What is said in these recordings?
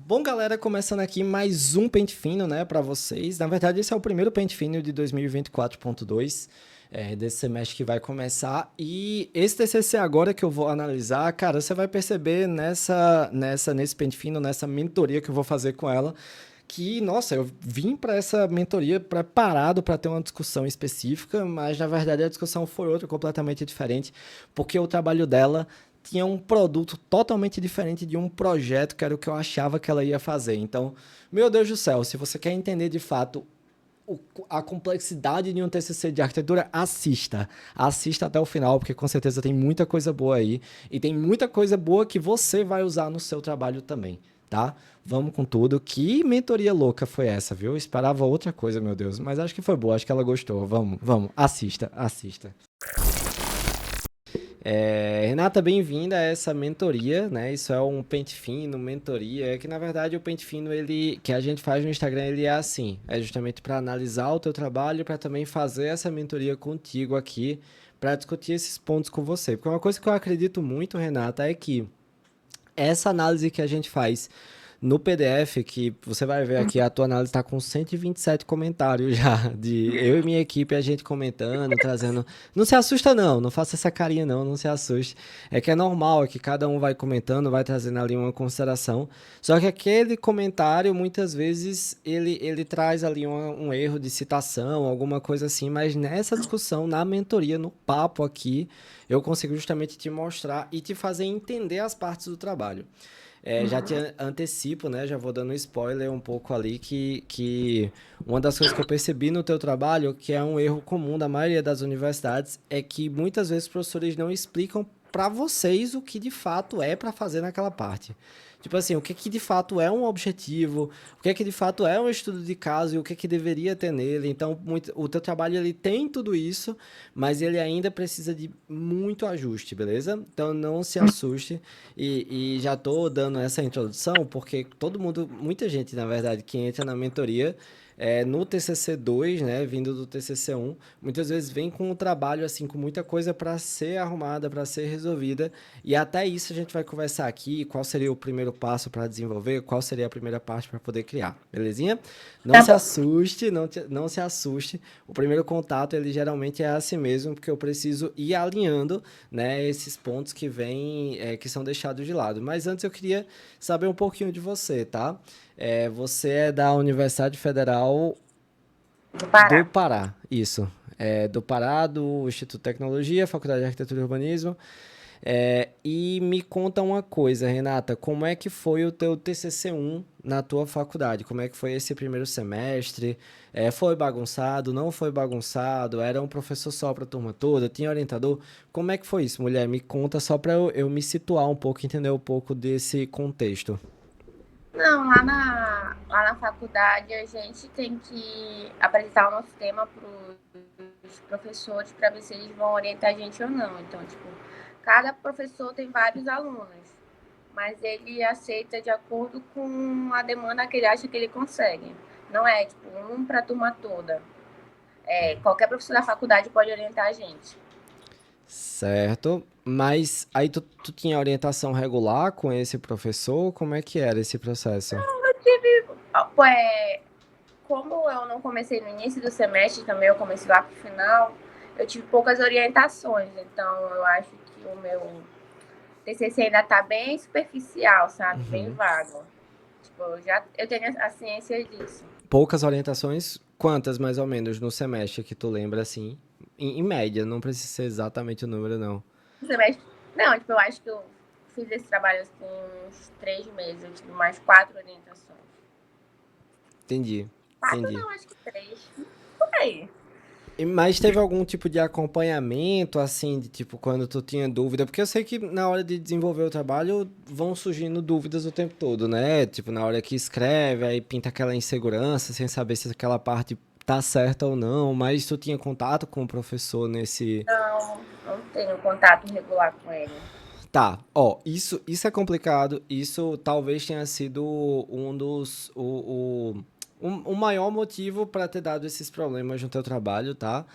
Bom, galera, começando aqui mais um Pente Fino, né, para vocês. Na verdade, esse é o primeiro Pente Fino de 2024.2, desse semestre que vai começar. E esse TCC agora que eu vou analisar, cara, você vai perceber nesse Pente Fino, nessa mentoria que eu vou fazer com ela, que, nossa, eu vim para essa mentoria preparado para ter uma discussão específica, mas na verdade a discussão foi outra, completamente diferente, porque o trabalho dela tinha um produto totalmente diferente de um projeto que era o que eu achava que ela ia fazer. Então, meu Deus do céu, se você quer entender de fato a complexidade de um TCC de arquitetura, assista. Assista até o final, porque com certeza tem muita coisa boa aí. E tem muita coisa boa que você vai usar no seu trabalho também, tá? Vamos com tudo. Que mentoria louca foi essa, viu? Eu esperava outra coisa, meu Deus. Mas acho que foi boa, acho que ela gostou. Vamos. Assista, assista. Renata, bem-vinda a essa mentoria, né? Isso é um pente fino, mentoria. É que na verdade o pente fino ele que a gente faz no Instagram ele é assim, é justamente para analisar o teu trabalho, para também fazer essa mentoria contigo aqui, para discutir esses pontos com você. Porque uma coisa que eu acredito muito, Renata, é que essa análise que a gente faz no PDF, que você vai ver aqui, a tua análise está com 127 comentários já, de eu e minha equipe, a gente comentando, trazendo. Não se assusta, não, não faça essa carinha, não se assuste. É que é normal, é que cada um vai comentando, vai trazendo ali uma consideração. Só que aquele comentário, muitas vezes, ele traz ali um erro de citação, alguma coisa assim, mas nessa discussão, na mentoria, no papo aqui, eu consigo justamente te mostrar e te fazer entender as partes do trabalho. Já te antecipo, né? Já vou dando um spoiler um pouco ali que uma das coisas que eu percebi no teu trabalho, que é um erro comum da maioria das universidades, é que muitas vezes os professores não explicam para vocês o que de fato é para fazer naquela parte. Tipo assim, o que que de fato é um objetivo, o que que de fato é um estudo de caso e o que que deveria ter nele. Então, o teu trabalho ele tem tudo isso, mas ele ainda precisa de muito ajuste, beleza? Então não se assuste e já tô dando essa introdução porque todo mundo, muita gente na verdade que entra na mentoria no TCC 2, né, vindo do TCC 1, muitas vezes vem com o trabalho assim com muita coisa para ser arrumada, para ser resolvida, e até isso a gente vai conversar aqui, qual seria o primeiro passo para desenvolver, qual seria a primeira parte para poder criar, belezinha? Não Tá se bom. assuste, não se assuste. O primeiro contato, ele geralmente é assim mesmo, porque eu preciso ir alinhando, né, esses pontos que vêm, que são deixados de lado. Mas antes eu queria saber um pouquinho de você, tá? Você é da Universidade Federal Do do Pará. Pará, isso. Do Pará, do Instituto de Tecnologia, Faculdade de Arquitetura e Urbanismo. E me conta uma coisa, Renata, como é que foi o teu TCC 1 na tua faculdade? Como é que foi esse primeiro semestre? Foi bagunçado? Não foi bagunçado? Era um professor só para a turma toda? Tinha orientador? Como é que foi isso, mulher? Me conta só para eu me situar um pouco, entender um pouco desse contexto. Não, lá na faculdade a gente tem que apresentar o nosso tema para os professores para ver se eles vão orientar a gente ou não. Então, tipo, cada professor tem vários alunos, mas ele aceita de acordo com a demanda que ele acha que ele consegue. Não é, tipo, um para a turma toda. Qualquer professor da faculdade pode orientar a gente. Certo. Mas aí tu tinha orientação regular com esse professor? Como é que era esse processo? Eu tive, como eu não comecei no início do semestre, também eu comecei lá pro final, eu tive poucas orientações. Então, eu acho que o meu TCC ainda está bem superficial, sabe? Bem Uhum. vago. Tipo, eu tenho a ciência disso. Poucas orientações, quantas mais ou menos no semestre que tu lembra assim? Em média, não precisa ser exatamente o número, não. No semestre, não, tipo, eu acho que eu fiz esse trabalho assim uns 3 meses. Eu tive mais 4 orientações. Entendi, Quatro entendi. não, acho que 3. Por aí. Mas teve algum tipo de acompanhamento, assim, de tipo, quando tu tinha dúvida? Porque eu sei que na hora de desenvolver o trabalho vão surgindo dúvidas o tempo todo, né? Tipo, na hora que escreve, aí pinta aquela insegurança, sem saber se aquela parte tá certa ou não. Mas tu tinha contato com o professor nesse. Não, não tenho contato regular com ele. Tá, ó, isso é complicado. Isso talvez tenha sido um dos. O maior motivo para ter dado esses problemas no teu trabalho, tá?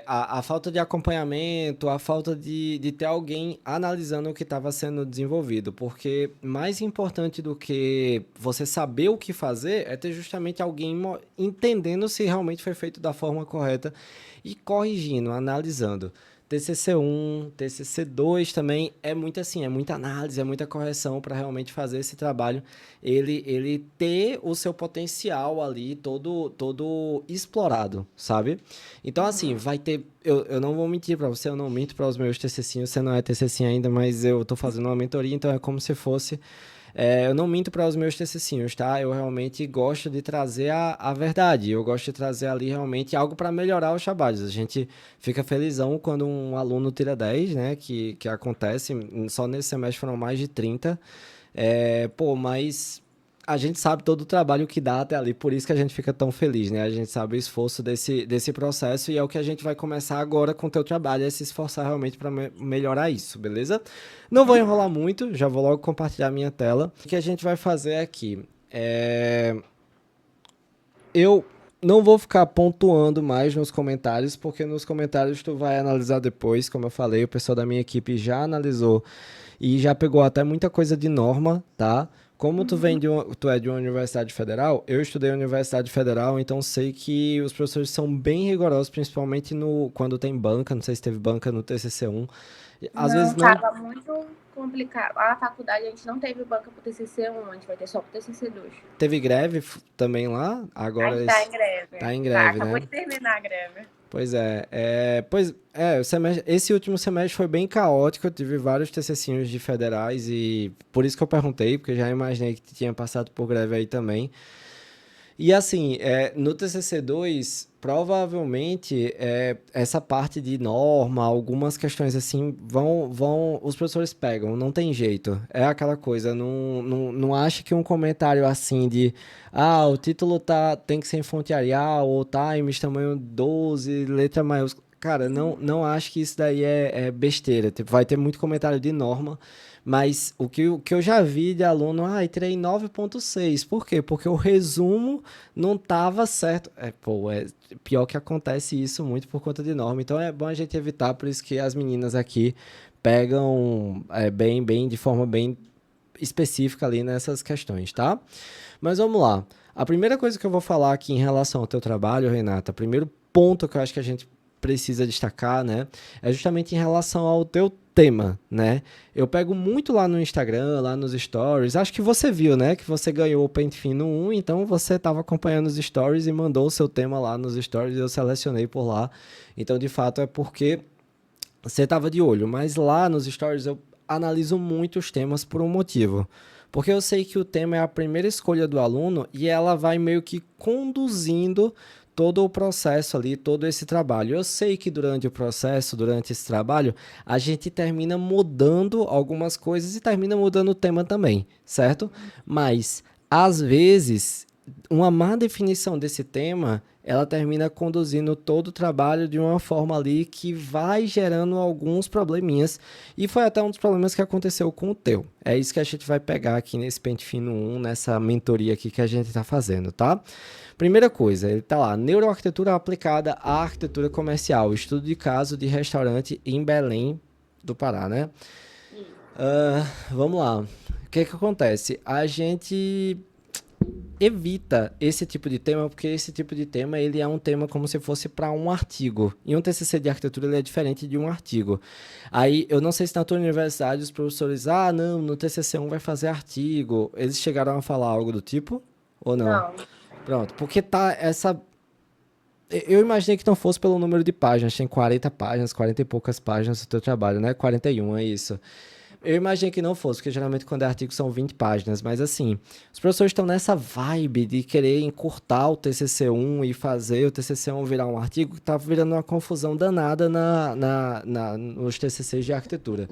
a falta de acompanhamento, a falta de ter alguém analisando o que estava sendo desenvolvido. Porque mais importante do que você saber o que fazer é ter justamente alguém entendendo se realmente foi feito da forma correta e corrigindo, analisando. TCC1, TCC2 também é muito assim, é muita análise, é muita correção para realmente fazer esse trabalho, ele ter o seu potencial ali todo explorado, sabe? Então, assim, vai ter. Eu não vou mentir para você, eu não minto para os meus TCCinhos, você não é TCC ainda, mas eu tô fazendo uma mentoria, então é como se fosse. Eu não minto para os meus TCCinhos, tá? Eu realmente gosto de trazer a verdade. Eu gosto de trazer ali realmente algo para melhorar os trabalhos. A gente fica felizão quando um aluno tira 10, né? Que acontece. Só nesse semestre foram mais de 30. Mas a gente sabe todo o trabalho que dá até ali, por isso que a gente fica tão feliz, né? A gente sabe o esforço desse processo e é o que a gente vai começar agora com o teu trabalho, é se esforçar realmente para melhorar isso, beleza? Não vou enrolar muito, já vou logo compartilhar a minha tela. O que a gente vai fazer aqui eu não vou ficar pontuando mais nos comentários, porque nos comentários tu vai analisar depois, como eu falei, o pessoal da minha equipe já analisou e já pegou até muita coisa de norma, tá? Como tu é de uma universidade federal, eu estudei em universidade federal, então sei que os professores são bem rigorosos, principalmente quando tem banca, não sei se teve banca no TCC1. Às Não, vezes não tava muito complicado. Lá na faculdade a gente não teve banca pro TCC1, a gente vai ter só pro TCC2. teve greve também lá, A agora gente tá em greve. tá em Tá, greve, acabou né? de terminar a greve. Pois esse último semestre foi bem caótico, eu tive vários TCCinhos de federais e por isso que eu perguntei, porque já imaginei que tinha passado por greve aí também. E assim, no TCC2, provavelmente essa parte de norma, algumas questões assim, os professores pegam, não tem jeito. É aquela coisa, não acha que um comentário assim o título tem que ser em fonte Arial, ou Times, tamanho 12 letra maiúscula. Cara, não acho que isso daí é besteira. Tipo, vai ter muito comentário de norma, mas o que eu já vi de aluno, tirei 9,6. Por quê? Porque o resumo não tava certo. Pior que acontece isso muito por conta de norma. Então é bom a gente evitar, por isso que as meninas aqui pegam de forma bem específica ali nessas questões, tá? Mas vamos lá. A primeira coisa que eu vou falar aqui em relação ao teu trabalho, Renata, primeiro ponto que eu acho que a gente precisa destacar, né, é justamente em relação ao teu tema, né? Eu pego muito lá no Instagram, lá nos stories. Acho que você viu, né, que você ganhou o Pente Fino 1, então você estava acompanhando os stories e mandou o seu tema lá nos stories e eu selecionei por lá. Então, de fato, é porque você estava de olho, mas lá nos stories eu analiso muito os temas por um motivo. Porque eu sei que o tema é a primeira escolha do aluno e ela vai meio que conduzindo todo o processo ali, todo esse trabalho. Eu sei que durante o processo, durante esse trabalho, a gente termina mudando algumas coisas e termina mudando o tema também, certo? Mas, às vezes, uma má definição desse tema, ela termina conduzindo todo o trabalho de uma forma ali que vai gerando alguns probleminhas. E foi até um dos problemas que aconteceu com o teu. É isso que a gente vai pegar aqui nesse Pente Fino 1, nessa mentoria aqui que a gente está fazendo, tá? Primeira coisa, ele tá lá, neuroarquitetura aplicada à arquitetura comercial, estudo de caso de restaurante em Belém do Pará, né? Vamos lá. O que acontece? A gente evita esse tipo de tema, porque esse tipo de tema ele é um tema como se fosse para um artigo. E um TCC de arquitetura ele é diferente de um artigo. Aí, eu não sei se na tua universidade os professores, não, no TCC1 vai fazer artigo. Eles chegaram a falar algo do tipo ou não? Não. Pronto, porque tá essa. Eu imaginei que não fosse pelo número de páginas, tem 40 páginas, 40 e poucas páginas do teu trabalho, né? 41 é isso. Eu imaginei que não fosse, porque geralmente quando é artigo são 20 páginas, mas assim, os professores estão nessa vibe de querer encurtar o TCC1 e fazer o TCC1 virar um artigo, que tá virando uma confusão danada nos TCCs de arquitetura.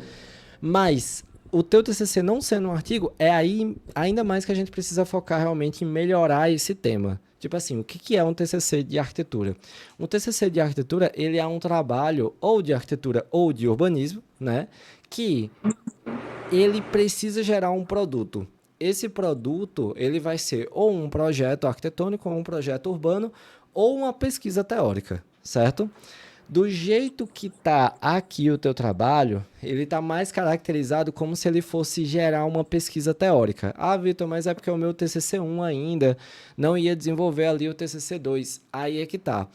Mas o teu TCC não sendo um artigo, é aí ainda mais que a gente precisa focar realmente em melhorar esse tema. Tipo assim, o que é um TCC de arquitetura? Um TCC de arquitetura, ele é um trabalho ou de arquitetura ou de urbanismo, né? Que ele precisa gerar um produto. Esse produto, ele vai ser ou um projeto arquitetônico, ou um projeto urbano, ou uma pesquisa teórica, certo? Do jeito que tá aqui o teu trabalho, ele tá mais caracterizado como se ele fosse gerar uma pesquisa teórica. Ah, Vitor, mas é porque o meu TCC1 ainda não ia desenvolver ali o TCC2. Aí é que tá.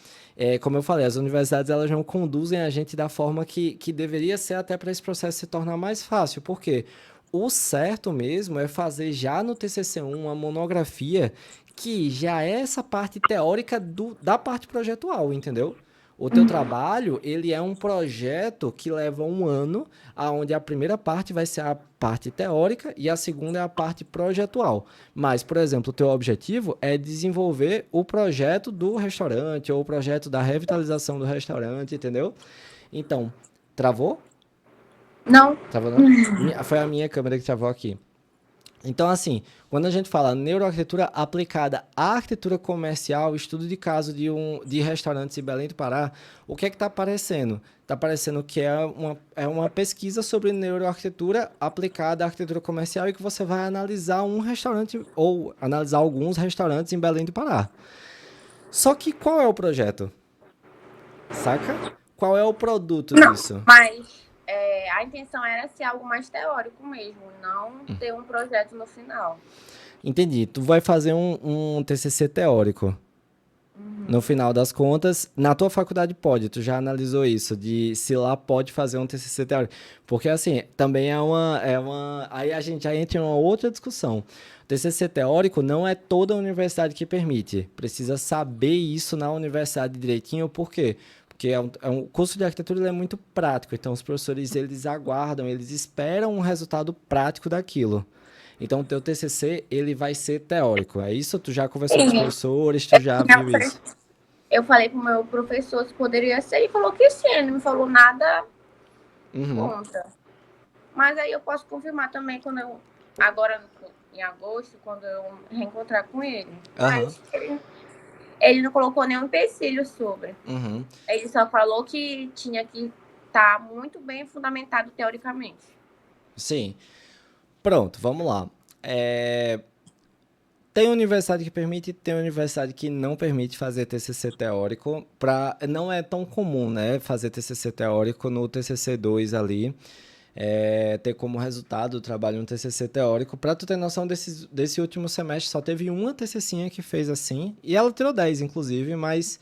Como eu falei, as universidades elas não conduzem a gente da forma que deveria ser até para esse processo se tornar mais fácil. Por quê? O certo mesmo é fazer já no TCC1 uma monografia que já é essa parte teórica da parte projetual, entendeu? O teu trabalho, ele é um projeto que leva um ano, onde a primeira parte vai ser a parte teórica e a segunda é a parte projetual. Mas, por exemplo, o teu objetivo é desenvolver o projeto do restaurante ou o projeto da revitalização do restaurante, entendeu? Então, travou? Não. Travou não? Foi a minha câmera que travou aqui. Então, assim, quando a gente fala neuroarquitetura aplicada à arquitetura comercial, estudo de caso de restaurantes em Belém do Pará, o que é que está aparecendo? Está aparecendo que é uma pesquisa sobre neuroarquitetura aplicada à arquitetura comercial e que você vai analisar um restaurante ou analisar alguns restaurantes em Belém do Pará. Só que qual é o projeto? Saca? Qual é o produto Não, disso? mas a intenção era ser algo mais teórico mesmo, não ter um projeto no final. Entendi. Tu vai fazer um TCC teórico. No final das contas, na tua faculdade pode, tu já analisou isso, de se lá pode fazer um TCC teórico. Porque, assim, também aí a gente já entra em uma outra discussão. O TCC teórico não é toda a universidade que permite. Precisa saber isso na universidade direitinho, por quê? Porque o curso de arquitetura ele é muito prático, então os professores, eles aguardam, eles esperam um resultado prático daquilo. Então, o teu TCC, ele vai ser teórico. É isso? Tu já conversou com os Sim, professores, tu já viu isso? eu falei pro meu professor se poderia ser e falou que sim, ele não me falou nada Uhum. contra. Mas aí eu posso confirmar também agora em agosto, quando eu reencontrar com ele. Aham. Mas ele não colocou nenhum empecilho sobre. Uhum. Ele só falou que tinha que estar muito bem fundamentado teoricamente. Sim. Pronto, vamos lá. Tem universidade que permite, tem universidade que não permite fazer TCC teórico. Não é tão comum, né, fazer TCC teórico no TCC2 ali. Ter como resultado do trabalho um TCC teórico. Para tu ter noção, desse último semestre só teve uma TCCinha que fez assim, e ela tirou 10, inclusive, mas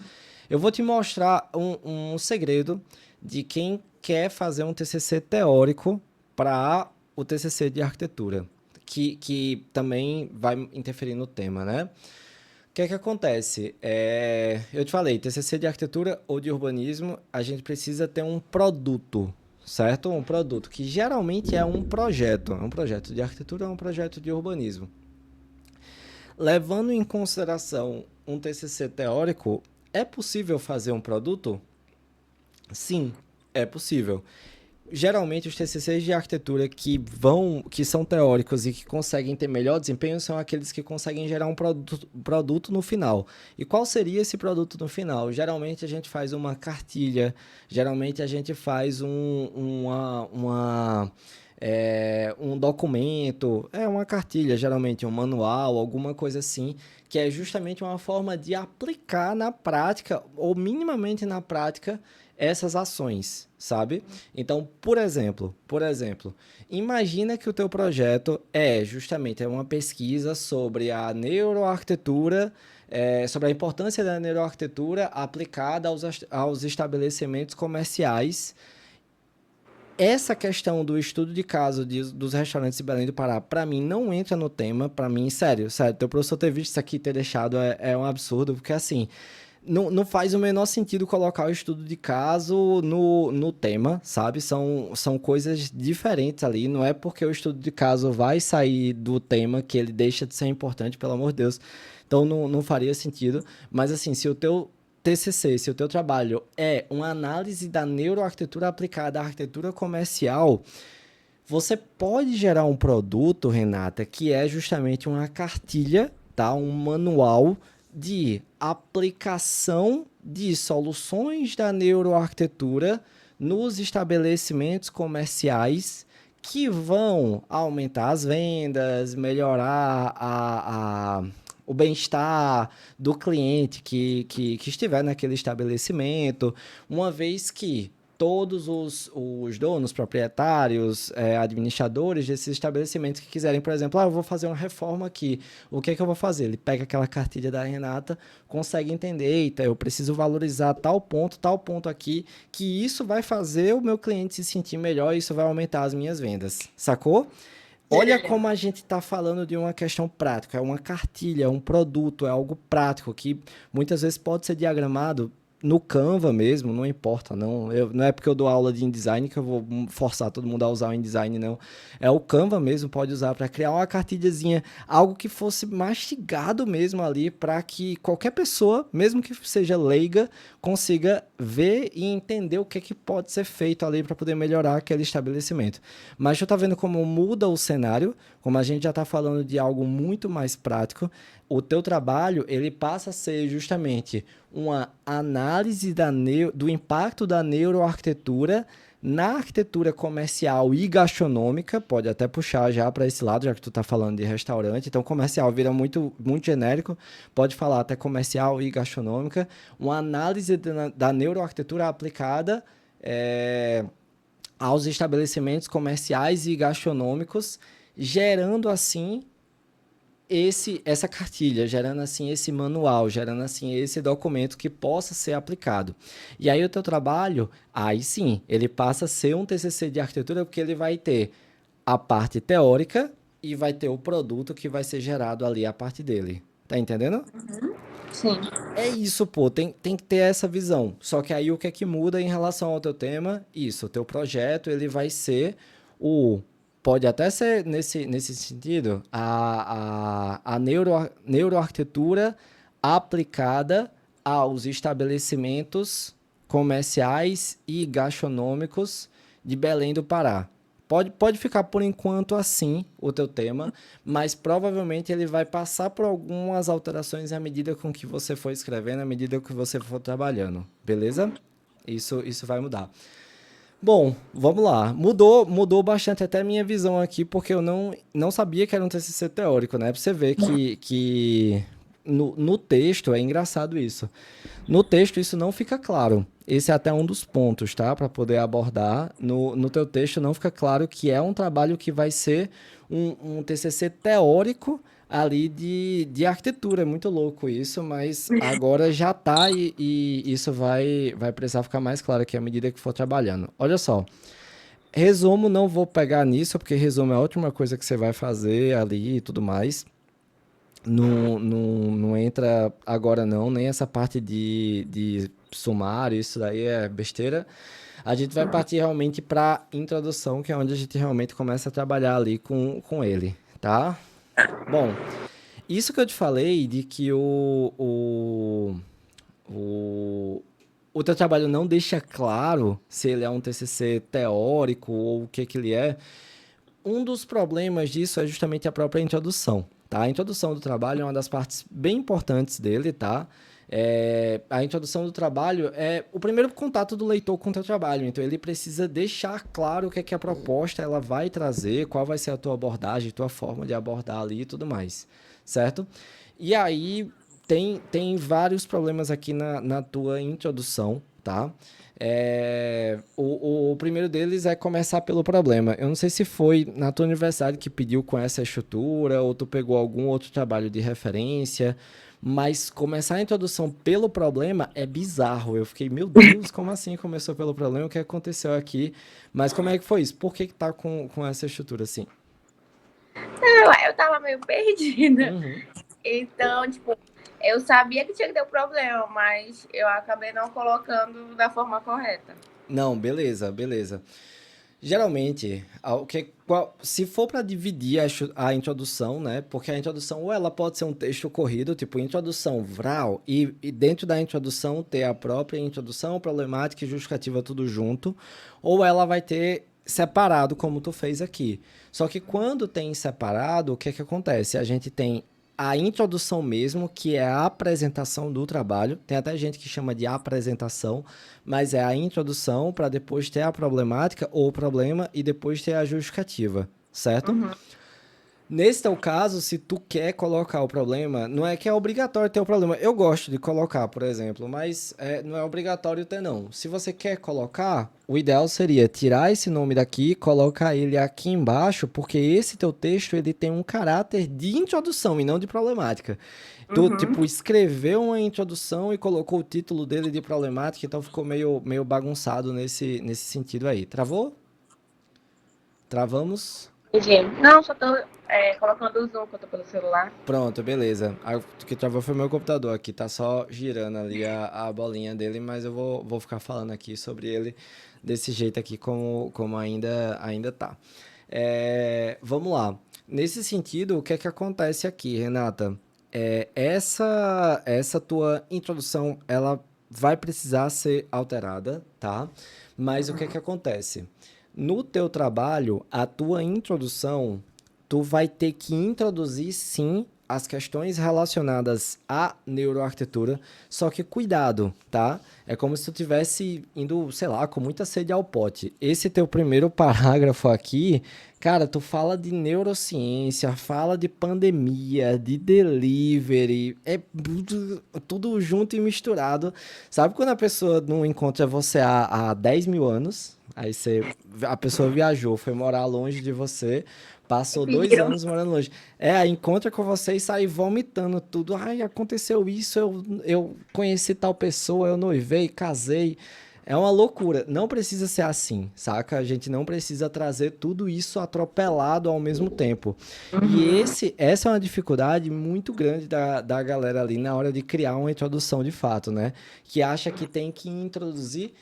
eu vou te mostrar um segredo de quem quer fazer um TCC teórico para o TCC de arquitetura, que também vai interferir no tema, né? O que é que acontece? Eu te falei, TCC de arquitetura ou de urbanismo, a gente precisa ter um produto, certo? Um produto que geralmente é um projeto. É um projeto de arquitetura ou um projeto de urbanismo. Levando em consideração um TCC teórico, é possível fazer um produto? Sim, é possível. Geralmente os TCCs de arquitetura que são teóricos e que conseguem ter melhor desempenho são aqueles que conseguem gerar um produto no final. E qual seria esse produto no final? Geralmente a gente faz uma cartilha, geralmente a gente faz um documento, uma cartilha, geralmente um manual, alguma coisa assim, que é justamente uma forma de aplicar na prática, ou minimamente na prática, essas ações, sabe? Então, por exemplo, imagina que o teu projeto justamente uma pesquisa sobre a neuroarquitetura, sobre a importância da neuroarquitetura aplicada aos estabelecimentos comerciais. Essa questão do estudo de caso dos restaurantes de Belém do Pará, para mim, não entra no tema. Para mim, sério, teu professor ter visto isso aqui e ter deixado é um absurdo, porque assim, não faz o menor sentido colocar o estudo de caso no tema, sabe? São coisas diferentes ali. Não é porque o estudo de caso vai sair do tema que ele deixa de ser importante, pelo amor de Deus. Então não faria sentido. Mas assim, se o teu TCC, se o teu trabalho é uma análise da neuroarquitetura aplicada à arquitetura comercial, você pode gerar um produto, Renata, que é justamente uma cartilha, tá? Um manual de aplicação de soluções da neuroarquitetura nos estabelecimentos comerciais que vão aumentar as vendas, melhorar o bem-estar do cliente que estiver naquele estabelecimento, uma vez que todos os donos, proprietários, administradores desses estabelecimentos que quiserem, por exemplo, eu vou fazer uma reforma aqui, o que é que eu vou fazer? Ele pega aquela cartilha da Renata, consegue entender, eita, eu preciso valorizar tal ponto aqui, que isso vai fazer o meu cliente se sentir melhor e isso vai aumentar as minhas vendas, sacou? Olha como a gente está falando de uma questão prática, é uma cartilha, é um produto, é algo prático que muitas vezes pode ser diagramado no Canva mesmo, não importa, não. Não é porque eu dou aula de InDesign que eu vou forçar todo mundo a usar o InDesign, não. É o Canva mesmo, pode usar para criar uma cartilhazinha, algo que fosse mastigado mesmo ali, para que qualquer pessoa, mesmo que seja leiga, consiga ver e entender o que é que pode ser feito ali para poder melhorar aquele estabelecimento. Mas tu tá vendo como muda o cenário, como a gente já está falando de algo muito mais prático, o teu trabalho ele passa a ser justamente uma análise do impacto da neuroarquitetura na arquitetura comercial e gastronômica, pode até puxar já para esse lado, já que tu está falando de restaurante, então comercial vira muito, muito genérico, pode falar até comercial e gastronômica, uma análise da neuroarquitetura aplicada aos estabelecimentos comerciais e gastronômicos, gerando assim essa cartilha, gerando assim esse manual, gerando assim esse documento que possa ser aplicado. E aí o teu trabalho, aí sim, ele passa a ser um TCC de arquitetura porque ele vai ter a parte teórica e vai ter o produto que vai ser gerado ali a partir dele. Tá entendendo? Sim. É isso, pô, tem que ter essa visão. Só que aí o que é que muda em relação ao teu tema? Isso, o teu projeto, ele vai ser o... Pode até ser nesse sentido, a neuroarquitetura aplicada aos estabelecimentos comerciais e gastronômicos de Belém do Pará. Pode ficar por enquanto assim o teu tema, mas provavelmente ele vai passar por algumas alterações à medida com que você for escrevendo, à medida que você for trabalhando, beleza? Isso vai mudar. Bom, vamos lá. Mudou bastante até a minha visão aqui, porque eu não sabia que era um TCC teórico, né? Pra você ver que no texto, é engraçado isso. No texto isso não fica claro. Esse é até um dos pontos, tá? Para poder abordar. No teu texto não fica claro que é um trabalho que vai ser um TCC teórico ali de arquitetura. É muito louco isso, mas agora já tá e isso vai precisar ficar mais claro aqui à medida que for trabalhando. Olha só. Resumo, não vou pegar nisso, porque resumo é a última coisa que você vai fazer ali e tudo mais. Não entra agora não, nem essa parte de sumário, isso daí é besteira. A gente vai partir realmente para introdução, que é onde a gente realmente começa a trabalhar ali com ele, tá? Bom, isso que eu te falei de que o, o teu trabalho não deixa claro se ele é um TCC teórico ou o que que ele é, um dos problemas disso é justamente a própria introdução, tá? A introdução do trabalho é uma das partes bem importantes dele, tá? A introdução do trabalho é o primeiro contato do leitor com o teu trabalho, então ele precisa deixar claro o que é que a proposta ela vai trazer, qual vai ser a tua abordagem, tua forma de abordar ali e tudo mais, certo? E aí tem vários problemas aqui na tua introdução, tá? O primeiro deles é começar pelo problema. Eu não sei se foi na tua universidade que pediu com essa estrutura ou tu pegou algum outro trabalho de referência, mas começar a introdução pelo problema é bizarro. Eu fiquei, meu Deus, como assim começou pelo problema? O que aconteceu aqui? Mas como é que foi isso? Por que tá com essa estrutura assim? Eu tava meio perdida. Uhum. Então, tipo, eu sabia que tinha que ter um problema, mas eu acabei não colocando da forma correta. Não, beleza. Geralmente, se for para dividir a introdução, né? Porque a introdução ou ela pode ser um texto corrido, tipo introdução vral, e dentro da introdução ter a própria introdução, problemática e justificativa tudo junto, ou ela vai ter separado, como tu fez aqui. Só que quando tem separado, o que é que acontece? A gente tem a introdução mesmo, que é a apresentação do trabalho. Tem até gente que chama de apresentação, mas é a introdução para depois ter a problemática ou o problema e depois ter a justificativa, certo? Uhum. Nesse teu caso, se tu quer colocar o problema, não é que é obrigatório ter o problema. Eu gosto de colocar, por exemplo, mas não é obrigatório ter, não. Se você quer colocar, o ideal seria tirar esse nome daqui, colocar ele aqui embaixo, porque esse teu texto ele tem um caráter de introdução e não de problemática. Tu, tipo, Uhum. escreveu uma introdução e colocou o título dele de problemática, então ficou meio bagunçado nesse sentido aí. Travou? Travamos? Entendi. Não, só tô colocando o zoom que eu tô pelo celular. Pronto, beleza. O que travou foi meu computador aqui, tá só girando ali a bolinha dele, mas eu vou ficar falando aqui sobre ele desse jeito aqui como ainda tá. Vamos lá. Nesse sentido, o que é que acontece aqui, Renata? Essa tua introdução, ela vai precisar ser alterada, tá? Mas o que é que acontece? No teu trabalho, a tua introdução, tu vai ter que introduzir sim as questões relacionadas à neuroarquitetura, só que cuidado, tá? É como se tu tivesse indo, sei lá, com muita sede ao pote. Esse teu primeiro parágrafo aqui, cara, tu fala de neurociência, fala de pandemia, de delivery, é tudo junto e misturado. Sabe quando a pessoa não encontra você há 10 mil anos? A pessoa viajou, foi morar longe de você, passou 2 anos morando longe. Aí encontra com você e sai vomitando tudo. Ai, aconteceu isso, eu conheci tal pessoa, eu noivei, casei. É uma loucura. Não precisa ser assim, saca? A gente não precisa trazer tudo isso atropelado ao mesmo tempo. E Uhum. essa é uma dificuldade muito grande da galera ali na hora de criar uma introdução de fato, né? Que acha que tem que introduzir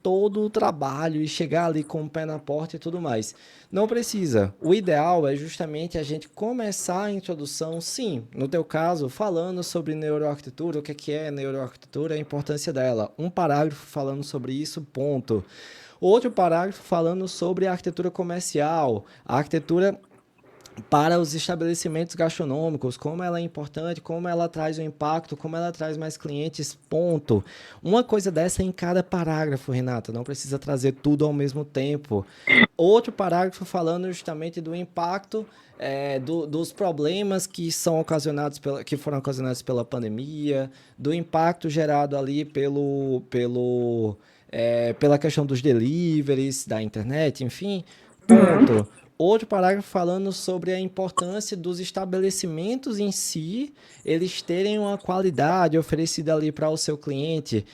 todo o trabalho e chegar ali com o pé na porta e tudo mais. Não precisa. O ideal é justamente a gente começar a introdução, sim, no teu caso, falando sobre neuroarquitetura, o que é neuroarquitetura, a importância dela. Um parágrafo falando sobre isso, ponto. Outro parágrafo falando sobre a arquitetura comercial, a arquitetura para os estabelecimentos gastronômicos, como ela é importante, como ela traz um impacto, como ela traz mais clientes, ponto. Uma coisa dessa em cada parágrafo, Renata, não precisa trazer tudo ao mesmo tempo. Outro parágrafo falando justamente do impacto dos problemas que são que foram ocasionados pela pandemia, do impacto gerado ali pela questão dos deliveries, da internet, enfim, Uhum. ponto. Outro parágrafo falando sobre a importância dos estabelecimentos em si, eles terem uma qualidade oferecida ali para o seu cliente.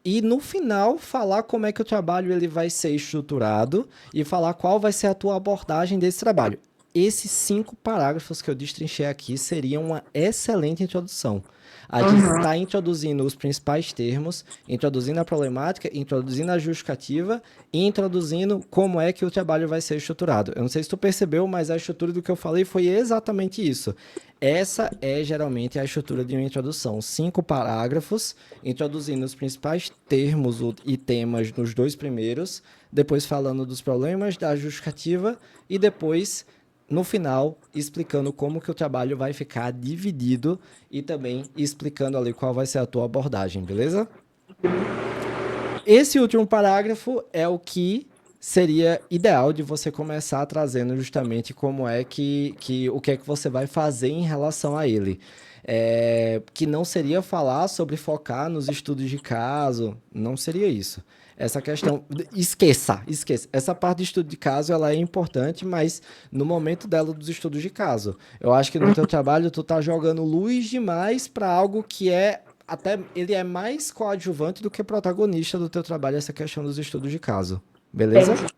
E no final, falar como é que o trabalho ele vai ser estruturado e falar qual vai ser a tua abordagem desse trabalho. Esses 5 parágrafos que eu destrinchei aqui seriam uma excelente introdução. A gente Uhum. está introduzindo os principais termos, introduzindo a problemática, introduzindo a justificativa e introduzindo como é que o trabalho vai ser estruturado. Eu não sei se tu percebeu, mas a estrutura do que eu falei foi exatamente isso. Essa é geralmente a estrutura de uma introdução. 5 parágrafos, introduzindo os principais termos e temas nos 2 primeiros, depois falando dos problemas, da justificativa e depois no final, explicando como que o trabalho vai ficar dividido e também explicando ali qual vai ser a tua abordagem, beleza? Esse último parágrafo é o que seria ideal de você começar trazendo justamente como é que o que é que você vai fazer em relação a ele. Que não seria falar sobre focar nos estudos de caso, não seria isso. Essa questão, esqueça. Essa parte de estudo de caso, ela é importante, mas no momento dela dos estudos de caso, eu acho que no teu trabalho tu tá jogando luz demais para algo que até ele é mais coadjuvante do que protagonista do teu trabalho, essa questão dos estudos de caso. Beleza? Entendi.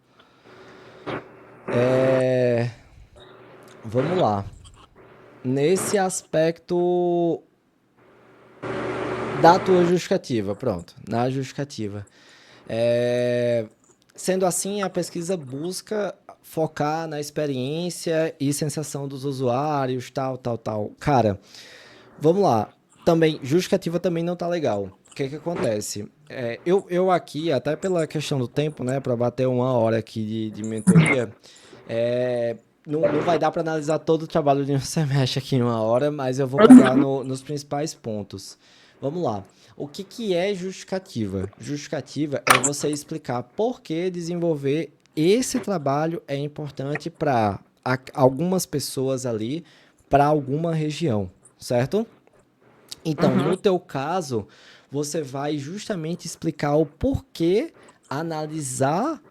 É, Vamos lá. Nesse aspecto da tua justificativa, pronto. Na justificativa. É, Sendo assim, a pesquisa busca focar na experiência e sensação dos usuários, tal, tal, tal. Cara, vamos lá. Também, justificativa também não tá legal. O que que acontece? Eu aqui, até pela questão do tempo, né, para bater 1 hora aqui de mentoria, não vai dar para analisar todo o trabalho de um semestre aqui em 1 hora, mas eu vou pegar nos principais pontos. Vamos lá. O que é justificativa? Justificativa é você explicar por que desenvolver esse trabalho é importante para algumas pessoas ali para alguma região, certo? Então, no teu caso, você vai justamente explicar o porquê analisar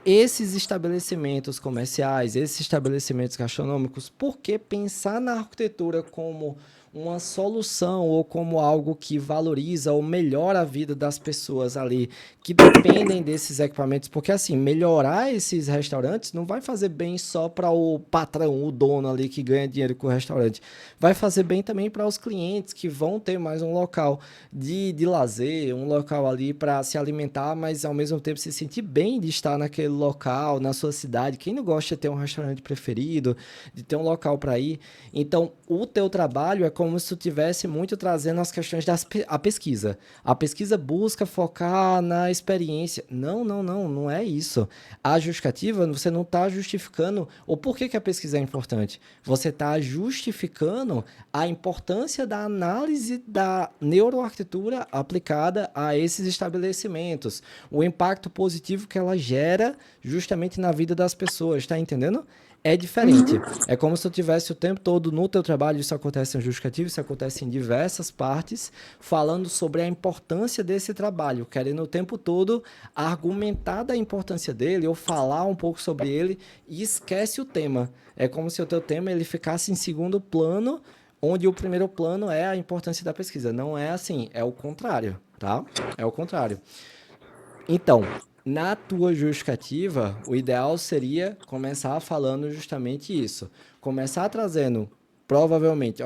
esses estabelecimentos comerciais, esses estabelecimentos gastronômicos, por que pensar na arquitetura como uma solução ou como algo que valoriza ou melhora a vida das pessoas ali que dependem desses equipamentos? Porque assim, melhorar esses restaurantes não vai fazer bem só para o patrão, o dono ali que ganha dinheiro com o restaurante. Vai fazer bem também para os clientes que vão ter mais um local de lazer, um local ali para se alimentar, mas ao mesmo tempo se sentir bem de estar naquele local, na sua cidade. Quem não gosta de ter um restaurante preferido, de ter um local para ir? Então, o teu trabalho é como se tu tivesse muito trazendo as questões da pesquisa. A pesquisa busca focar na experiência. Não, não, não, não é isso. A justificativa, você não está justificando o porquê que a pesquisa é importante. Você está justificando a importância da análise da neuroarquitetura aplicada a esses estabelecimentos, o impacto positivo que ela gera justamente na vida das pessoas, está entendendo? É diferente. É como se eu tivesse o tempo todo no teu trabalho, isso acontece em justificativo, isso acontece em diversas partes, falando sobre a importância desse trabalho, querendo o tempo todo argumentar da importância dele ou falar um pouco sobre ele e esquece o tema. É como se o teu tema ele ficasse em segundo plano, onde o primeiro plano é a importância da pesquisa. Não é assim, é o contrário, tá? É o contrário. Então, na tua justificativa, o ideal seria começar falando justamente isso. Começar trazendo, provavelmente,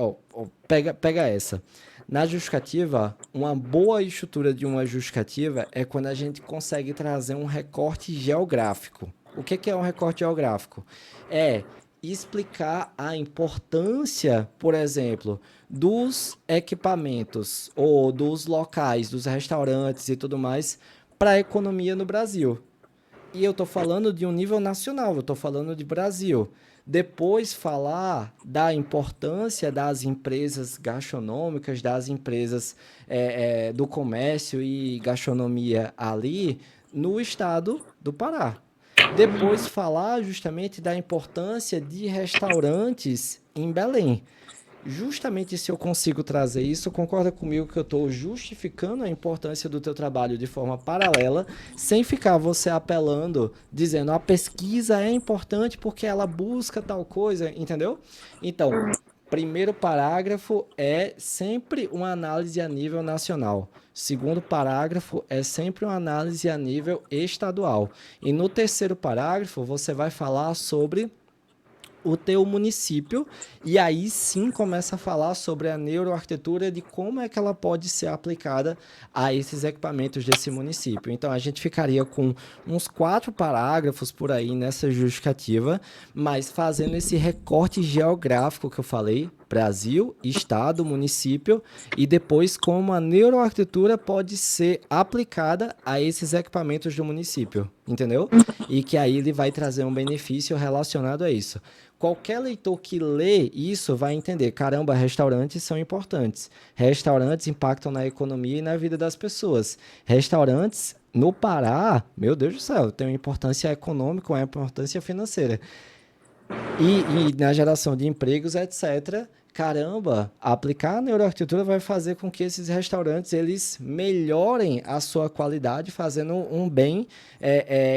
pega essa. Na justificativa, uma boa estrutura de uma justificativa é quando a gente consegue trazer um recorte geográfico. O que é um recorte geográfico? É explicar a importância, por exemplo, dos equipamentos ou dos locais, dos restaurantes e tudo mais para a economia no Brasil. E eu estou falando de um nível nacional, eu estou falando de Brasil. Depois falar da importância das empresas gastronômicas, das empresas do comércio e gastronomia ali no estado do Pará. Depois falar justamente da importância de restaurantes em Belém. Justamente se eu consigo trazer isso, concorda comigo que eu estou justificando a importância do teu trabalho de forma paralela, sem ficar você apelando, dizendo a pesquisa é importante porque ela busca tal coisa, entendeu? Então, primeiro parágrafo é sempre uma análise a nível nacional. Segundo parágrafo é sempre uma análise a nível estadual. E no terceiro parágrafo você vai falar sobre o teu município e aí sim começa a falar sobre a neuroarquitetura de como é que ela pode ser aplicada a esses equipamentos desse município. Então a gente ficaria com uns 4 parágrafos por aí nessa justificativa, mas fazendo esse recorte geográfico que eu falei, Brasil, estado, município e depois como a neuroarquitetura pode ser aplicada a esses equipamentos do município, entendeu? E que aí ele vai trazer um benefício relacionado a isso. Qualquer leitor que lê isso vai entender, caramba, restaurantes são importantes. Restaurantes impactam na economia e na vida das pessoas. Restaurantes no Pará, meu Deus do céu, tem uma importância econômica, uma importância financeira. E na geração de empregos, etc. Caramba, aplicar a neuroarquitetura vai fazer com que esses restaurantes eles melhorem a sua qualidade, fazendo um bem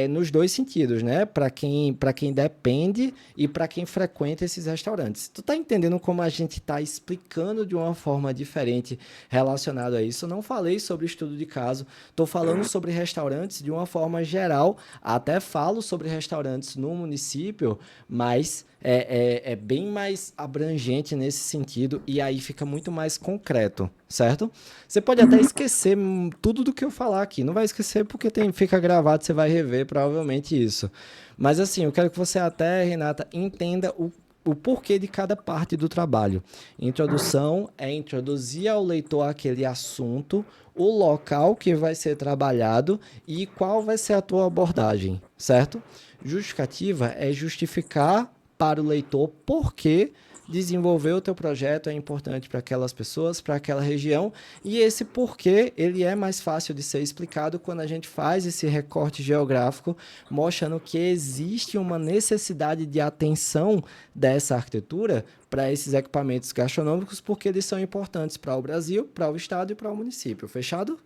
nos dois sentidos, né? Para quem depende e para quem frequenta esses restaurantes. Tu tá entendendo como a gente está explicando de uma forma diferente relacionado a isso? Eu não falei sobre estudo de caso, estou falando sobre restaurantes de uma forma geral, até falo sobre restaurantes no município, mas é bem mais abrangente nesse sentido e aí fica muito mais concreto, certo? Você pode até esquecer tudo do que eu falar aqui. Não vai esquecer porque fica gravado, você vai rever provavelmente isso. Mas assim, eu quero que você até, Renata, entenda o porquê de cada parte do trabalho. Introdução é introduzir ao leitor aquele assunto, o local que vai ser trabalhado e qual vai ser a tua abordagem, certo? Justificativa é justificar para o leitor por que desenvolver o teu projeto é importante para aquelas pessoas, para aquela região, e esse porquê ele é mais fácil de ser explicado quando a gente faz esse recorte geográfico, mostrando que existe uma necessidade de atenção dessa arquitetura para esses equipamentos gastronômicos, porque eles são importantes para o Brasil, para o estado e para o município. Fechado?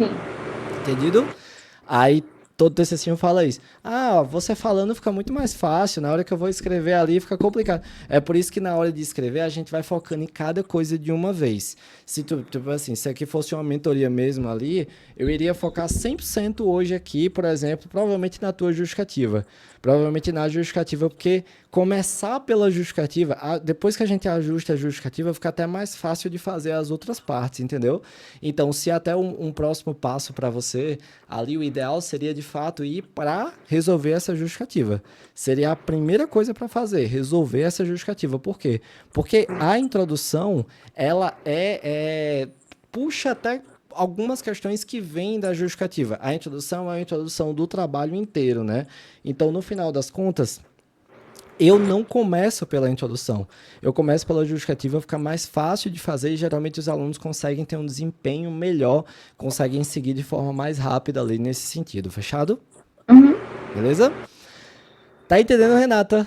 Sim. Entendido? Aí todo TCC fala isso. Ah, você falando fica muito mais fácil, na hora que eu vou escrever ali fica complicado. É por isso que na hora de escrever a gente vai focando em cada coisa de uma vez. Se tipo assim, se aqui fosse uma mentoria mesmo ali, eu iria focar 100% hoje aqui, por exemplo, provavelmente na tua justificativa. Provavelmente na justificativa, porque começar pela justificativa, depois que a gente ajusta a justificativa, fica até mais fácil de fazer as outras partes, entendeu? Então, se até um próximo passo para você, ali o ideal seria de fato ir para resolver essa justificativa. Seria a primeira coisa para fazer, resolver essa justificativa. Por quê? Porque a introdução, ela puxa até algumas questões que vêm da justificativa. A introdução é a introdução do trabalho inteiro, né? Então, no final das contas, eu não começo pela introdução. Eu começo pela justificativa, fica mais fácil de fazer e geralmente os alunos conseguem ter um desempenho melhor, conseguem seguir de forma mais rápida ali nesse sentido. Fechado? Uhum. Beleza? Tá entendendo, Renata?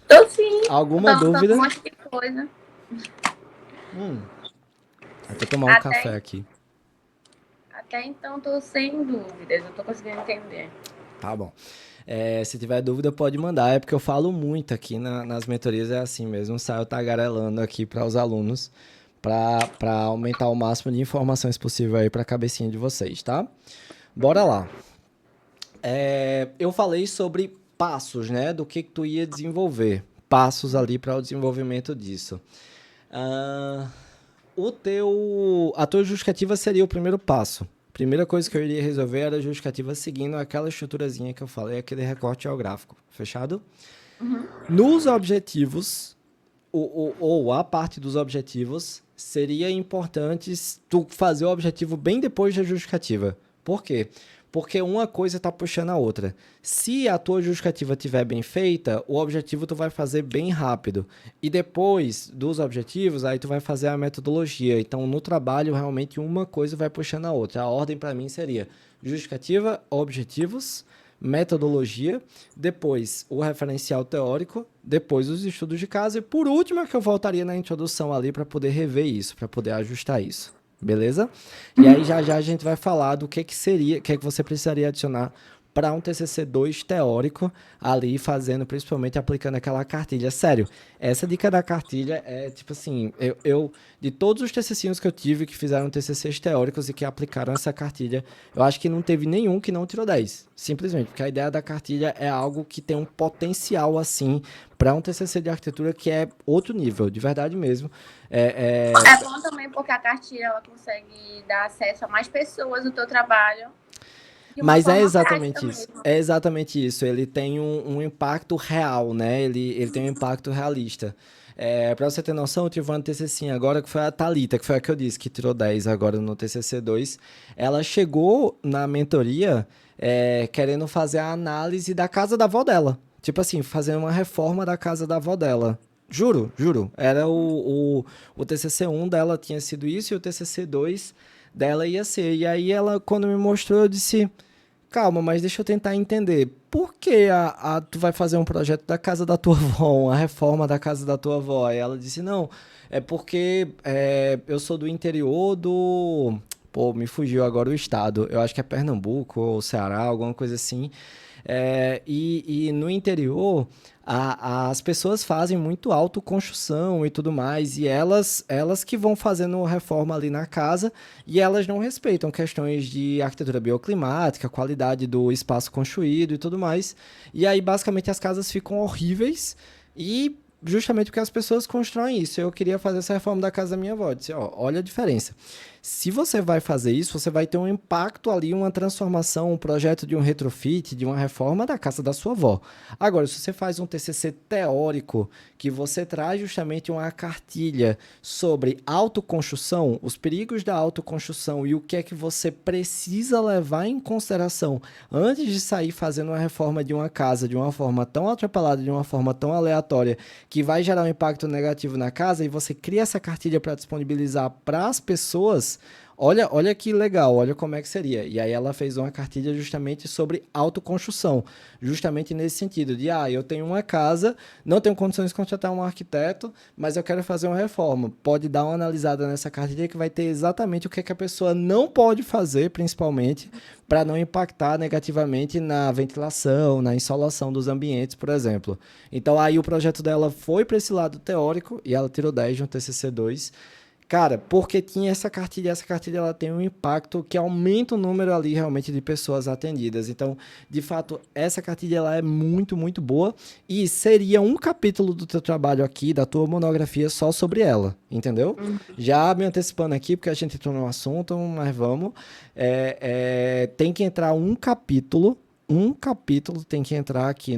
Tô sim. Alguma dúvida? Um monte de coisa. Vou tomar um café aqui. Até então tô sem dúvidas, eu tô conseguindo entender. Tá bom. Se tiver dúvida, pode mandar. É porque eu falo muito aqui nas mentorias, é assim mesmo. Saio tagarelando aqui para os alunos para aumentar o máximo de informações possível aí para a cabecinha de vocês, tá? Bora lá. Eu falei sobre passos, né? Do que tu ia desenvolver. Passos ali para o desenvolvimento disso. A tua justificativa seria o primeiro passo. Primeira coisa que eu iria resolver era a justificativa seguindo aquela estruturazinha que eu falei, aquele recorte geográfico. Fechado? Uhum. Nos objetivos, ou a parte dos objetivos, seria importante tu fazer o objetivo bem depois da justificativa. Por quê? Porque uma coisa está puxando a outra. Se a tua justificativa estiver bem feita, o objetivo tu vai fazer bem rápido. E depois dos objetivos, aí tu vai fazer a metodologia. Então, no trabalho, realmente uma coisa vai puxando a outra. A ordem para mim seria justificativa, objetivos, metodologia, depois o referencial teórico, depois os estudos de caso e por último é que eu voltaria na introdução ali para poder rever isso, para poder ajustar isso. Beleza? E aí já a gente vai falar do que seria, o que você precisaria adicionar para um TCC2 teórico ali fazendo, principalmente aplicando aquela cartilha. Sério, essa dica da cartilha é tipo assim, eu de todos os TCCs que eu tive que fizeram TCCs teóricos e que aplicaram essa cartilha, eu acho que não teve nenhum que não tirou 10. Simplesmente, porque a ideia da cartilha é algo que tem um potencial assim para um TCC de arquitetura que é outro nível, de verdade mesmo. É bom também porque a cartilha ela consegue dar acesso a mais pessoas do teu trabalho. Mas é exatamente isso. Mesmo. É exatamente isso. Ele tem um impacto real, né? Ele tem um impacto realista. Para você ter noção, eu tive uma TCC agora que foi a Thalita, que foi a que eu disse, que tirou 10 agora no TCC2. Ela chegou na mentoria querendo fazer a análise da casa da avó dela. Tipo assim, fazendo uma reforma da casa da avó dela. Juro. Era o TCC1 dela tinha sido isso e o TCC2 dela ia ser. E aí ela, quando me mostrou, eu disse... Calma, mas deixa eu tentar entender. Por que tu vai fazer um projeto da casa da tua avó, uma reforma da casa da tua avó? E ela disse, não, é porque eu sou do interior do... Pô, me fugiu agora o estado. Eu acho que é Pernambuco ou Ceará, alguma coisa assim. E no interior, as pessoas fazem muito autoconstrução e tudo mais, e elas que vão fazendo reforma ali na casa, e elas não respeitam questões de arquitetura bioclimática, qualidade do espaço construído e tudo mais. E aí, basicamente, as casas ficam horríveis, e justamente porque as pessoas constroem isso. Eu queria fazer essa reforma da casa da minha avó. Eu disse, olha a diferença. Se você vai fazer isso, você vai ter um impacto ali, uma transformação, um projeto de um retrofit, de uma reforma da casa da sua avó. Agora, se você faz um TCC teórico, que você traz justamente uma cartilha sobre autoconstrução, os perigos da autoconstrução e o que é que você precisa levar em consideração antes de sair fazendo uma reforma de uma casa de uma forma tão atropelada, de uma forma tão aleatória, que vai gerar um impacto negativo na casa e você cria essa cartilha para disponibilizar para as pessoas, olha que legal, olha como é que seria. E aí ela fez uma cartilha justamente sobre autoconstrução, justamente nesse sentido de, eu tenho uma casa, não tenho condições de contratar um arquiteto, mas eu quero fazer uma reforma. Pode dar uma analisada nessa cartilha que vai ter exatamente o que a pessoa não pode fazer, principalmente, para não impactar negativamente na ventilação, na insolação dos ambientes, por exemplo. Então aí o projeto dela foi para esse lado teórico e ela tirou 10 de um TCC2. Cara, porque tinha essa cartilha ela tem um impacto que aumenta o número ali realmente de pessoas atendidas. Então, de fato, essa cartilha ela é muito, muito boa e seria um capítulo do teu trabalho aqui, da tua monografia, só sobre ela, entendeu? Já me antecipando aqui, porque a gente entrou no assunto, mas vamos. Tem que entrar um capítulo tem que entrar aqui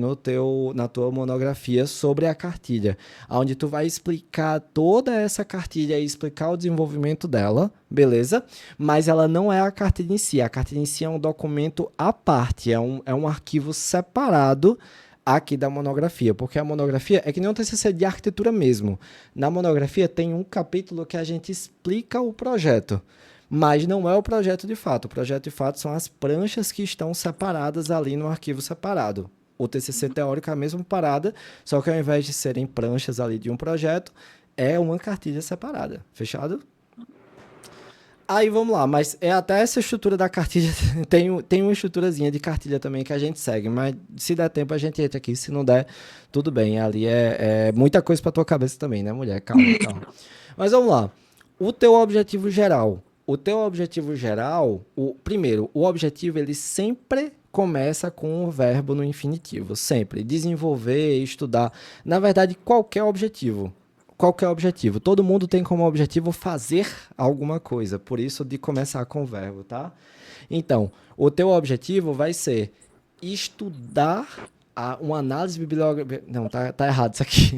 na tua monografia sobre a cartilha, onde tu vai explicar toda essa cartilha e explicar o desenvolvimento dela, beleza? Mas ela não é a cartilha em si. A cartilha em si é um documento à parte, é um arquivo separado aqui da monografia, porque a monografia é que nem um TCC de arquitetura mesmo. Na monografia tem um capítulo que a gente explica o projeto, mas não é o projeto de fato. O projeto de fato são as pranchas que estão separadas ali no arquivo separado. O TCC teórico é a mesma parada, só que ao invés de serem pranchas ali de um projeto, é uma cartilha separada. Fechado? Aí vamos lá, mas até essa estrutura da cartilha, tem uma estruturazinha de cartilha também que a gente segue, mas se der tempo a gente entra aqui, se não der, tudo bem. Ali é muita coisa pra tua cabeça também, né, mulher? Calma. Mas vamos lá. O teu objetivo geral, primeiro, o objetivo ele sempre começa com o verbo no infinitivo, sempre. Desenvolver, estudar, na verdade, qualquer objetivo. Todo mundo tem como objetivo fazer alguma coisa, por isso de começar com o verbo, tá? Então, o teu objetivo vai ser estudar uma análise bibliográfica. Não, tá errado isso aqui.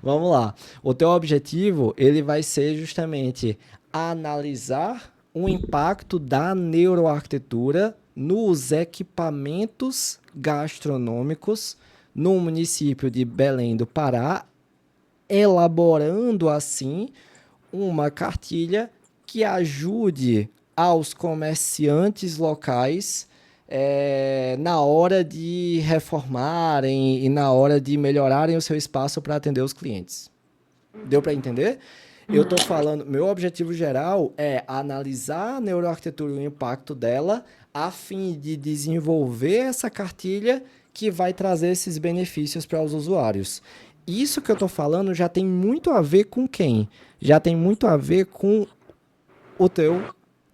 Vamos lá. O teu objetivo, ele vai ser justamente analisar o impacto da neuroarquitetura nos equipamentos gastronômicos no município de Belém do Pará, elaborando assim uma cartilha que ajude aos comerciantes locais na hora de reformarem e na hora de melhorarem o seu espaço para atender os clientes. Deu para entender? Eu estou falando, meu objetivo geral é analisar a neuroarquitetura e o impacto dela a fim de desenvolver essa cartilha que vai trazer esses benefícios para os usuários. Isso que eu estou falando já tem muito a ver com quem? Já tem muito a ver com o teu